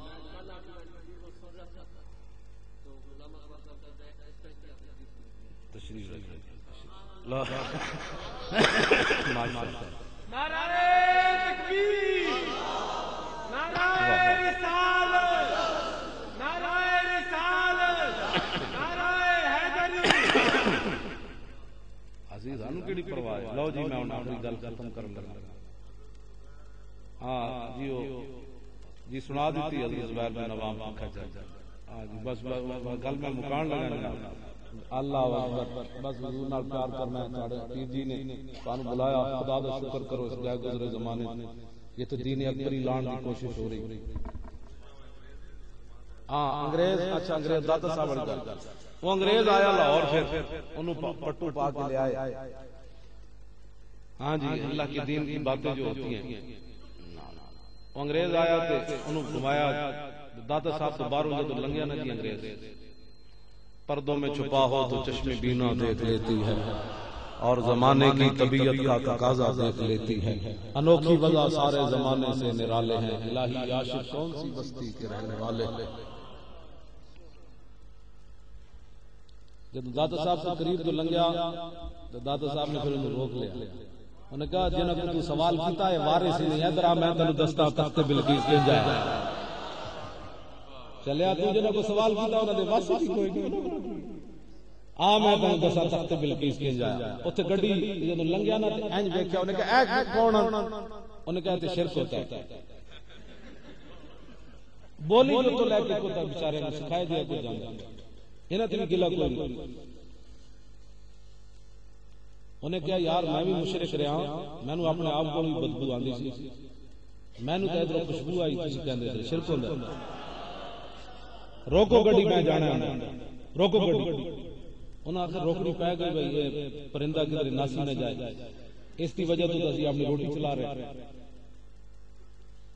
تشریف اللہ نعرہ تکبیر نعرہ رسالت نعرہ رسالت نعرہ حیدری عزیزانو کیڑی پرواہ ہے لو جی میں انہاں اپنی گل ختم کرن لگا ہاں جی سنا دیتی حضرت زبیر بن عوام کو کھچا ہاں جی بس گل میں مکان لگا اللہ اکبر بس حضور نال پیار کرنا ہے ساڈے پیر جی نے تانوں بلایا خدا دا شکر کرو اس گئے گزرے زمانے یہ تو دین اکبری لان کی کوشش ہو رہی ہاں انگریز اچھا انگریز داتا صاحب والی گل وہ انگریز آیا لاہور پھر انہوں پٹو پا کے لے آئے ہاں جی اللہ کے دین کی باتیں جو ہوتی ہیں وہ انگریز آیا تے انہوں گھمایا داتا صاحب تو باہروں جب لنگیا نہ جی انگریز پردوں میں چھپا ہو تو چشم بینا دیکھ لیتی ہے اور زمانے کی طبیعت کا تقاضا دیکھ لیتی ہے انوکھی وجہ سارے زمانے سے نرالے ہیں الہی عاشق کون سی بستی کے رہنے والے جب داتا صاحب سے قریب جو لنگیا تو داتا صاحب نے پھر انہوں روک لیا انہوں نے کہا جنہوں کو تو سوال کیتا ہے وارث ہی نہیں ہے درہ میں تنہوں دستہ تخت بلقیس کے جائے چلیا تو جنہوں کو سوال کیتا انہوں نے واسط ہی کوئی نہیں میں تنہوں دستہ تخت بلقیس کے جائے اتھے گڑی جنہوں لنگیا نا اینج بیکھیا انہوں نے کہا ایک کون انہوں نے کہا تے شرک ہوتا ہے بولی جو تو لے کے کوتا بچارے نے سکھائے دیا کوئی جانتا انہیں تمہیں گلہ کوئی نہیں انہیں کہا یار میں بھی مشرک رہا ہوں میں نے اپنے آپ کو بھی بدبو آندی سی میں نے کہا ادھر خوشبو آئی تھی کہندے تھے شرک ہوندہ روکو گڑی میں جانا ہے روکو گڑی انہاں آخر روکڑی پہ گئی بھائی یہ پرندہ کدھر ناسی نہ جائے، اس کی وجہ تو اسی اپنی روٹی چلا رہے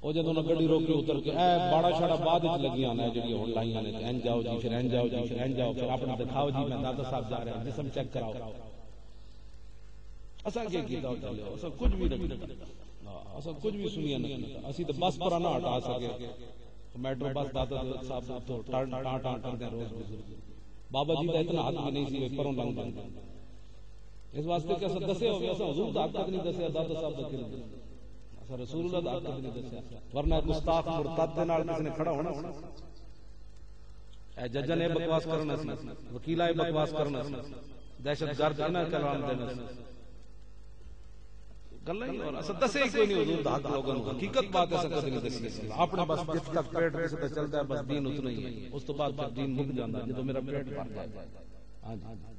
وہ جب انہوں نے گڈی روکی اتر کے اے باڑا شاڑا بعد وچ لگی آنا ہے جڑی ہن لائیاں نے این جاؤ جی پھر این جاؤ جی پھر این جاؤ پھر اپنا دکھاؤ جی میں داتا صاحب جا رہا ہوں جسم چیک کراؤ اساں کی کیتا چلے اساں کچھ بھی نہیں اساں کچھ بھی سنیا نہیں اسی تو بس پر نہ ہٹا سکے میٹرو بس داتا صاحب تو ٹان ٹان کرتے ہیں روز بابا جی دا اتنا حق بھی نہیں سی پروں لنگ جاندے اس واسطے کہ اساں دسے ہو گیا اساں حضور دا حق تک نہیں دسیا داتا صاحب دا کیوں اساں رسول اللہ دا حق تک نہیں دسیا ورنہ گستاخ مرتد دے نال کسی نے کھڑا ہونا اے ججاں نے بکواس کرنا سی وکیلاں بکواس کرنا سی دہشت گرد انہاں کلام دینا سی گلاں ہی اور اساں دسے کوئی نہیں حضور دا حق لوگوں نوں حقیقت بات اساں کدی نہیں دسی اپنا بس جس تک پیٹ کسے تے چلدا ہے بس دین اتنا ہی ہے اس تو بعد پھر دین مک جاندا ہے جدوں میرا پیٹ بھر جائے ہاں جی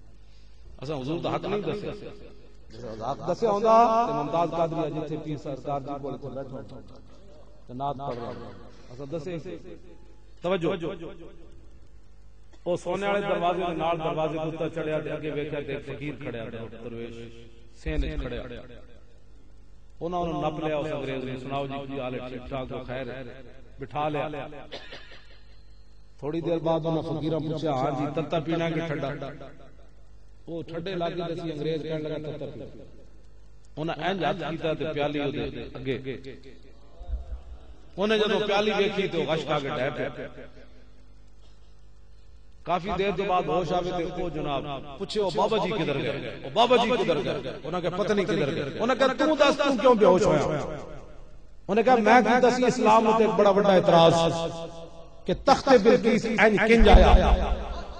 اساں حضور دا حق نہیں دسیا حق دسیا ہوندا تے ممتاز قادری جتھے پیر سرکار جی کول بیٹھا تے نعت پڑھ رہا اساں دسے توجہ او سونے والے دروازے دے نال دروازے تے اوپر چڑھیا تے اگے ویکھیا تے ایک فقیر کھڑیا درویش سین وچ کھڑیا انہوں نے نپ لیا اس انگریز نے سناؤ جی کی حال ہے ٹھیک ٹھاک ہو خیر ہے بٹھا لیا تھوڑی دیر بعد انہوں نے فقیراں پوچھا ہاں جی تتا پینا کہ ٹھڈا وہ ٹھڈے لاگے دسی انگریز کہنے لگا تتا پی انہاں انج ہاتھ کیتا تے پیالی اودے اگے انہیں جدوں پیالی ویکھی تے غش کھا کے ڈہ پیا کافی دیر تو بعد ہوش آوے تے او جناب پوچھے او بابا جی کدھر گئے او بابا جی کدھر گئے انہاں کہ پتہ نہیں کدھر گئے انہاں کہ تو دس تو کیوں بے ہوش ہویا انہاں کہ میں کی دسی اسلام تے ایک بڑا بڑا اعتراض کہ تخت بلقیس این کنج آیا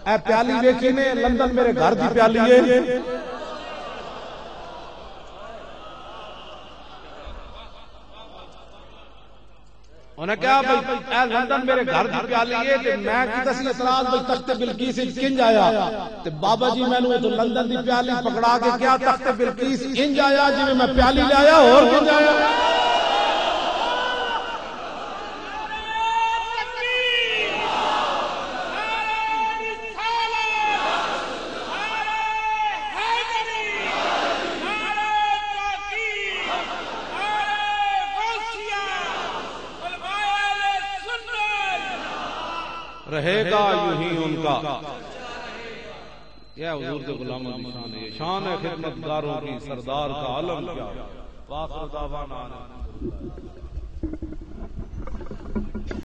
اے پیالی ویکھی نے لندن میرے گھر دی پیالی ہے انہیں کہا بھئی اے لندن میرے گھر دی پیالی ہے تے میں کی دسی اعتراض بھئی تخت بلقیس کنج آیا تے بابا جی میں نے تو لندن دی پیالی پکڑا کے کیا تخت بلقیس انج آیا جی میں پیالی لے آیا اور کنج آیا رہے گا یوں ہی ان کا یہ حضور کے غلاموں کی شان ہے شان ہے خدمتگاروں کی سردار کا علم کیا واخر دعوانا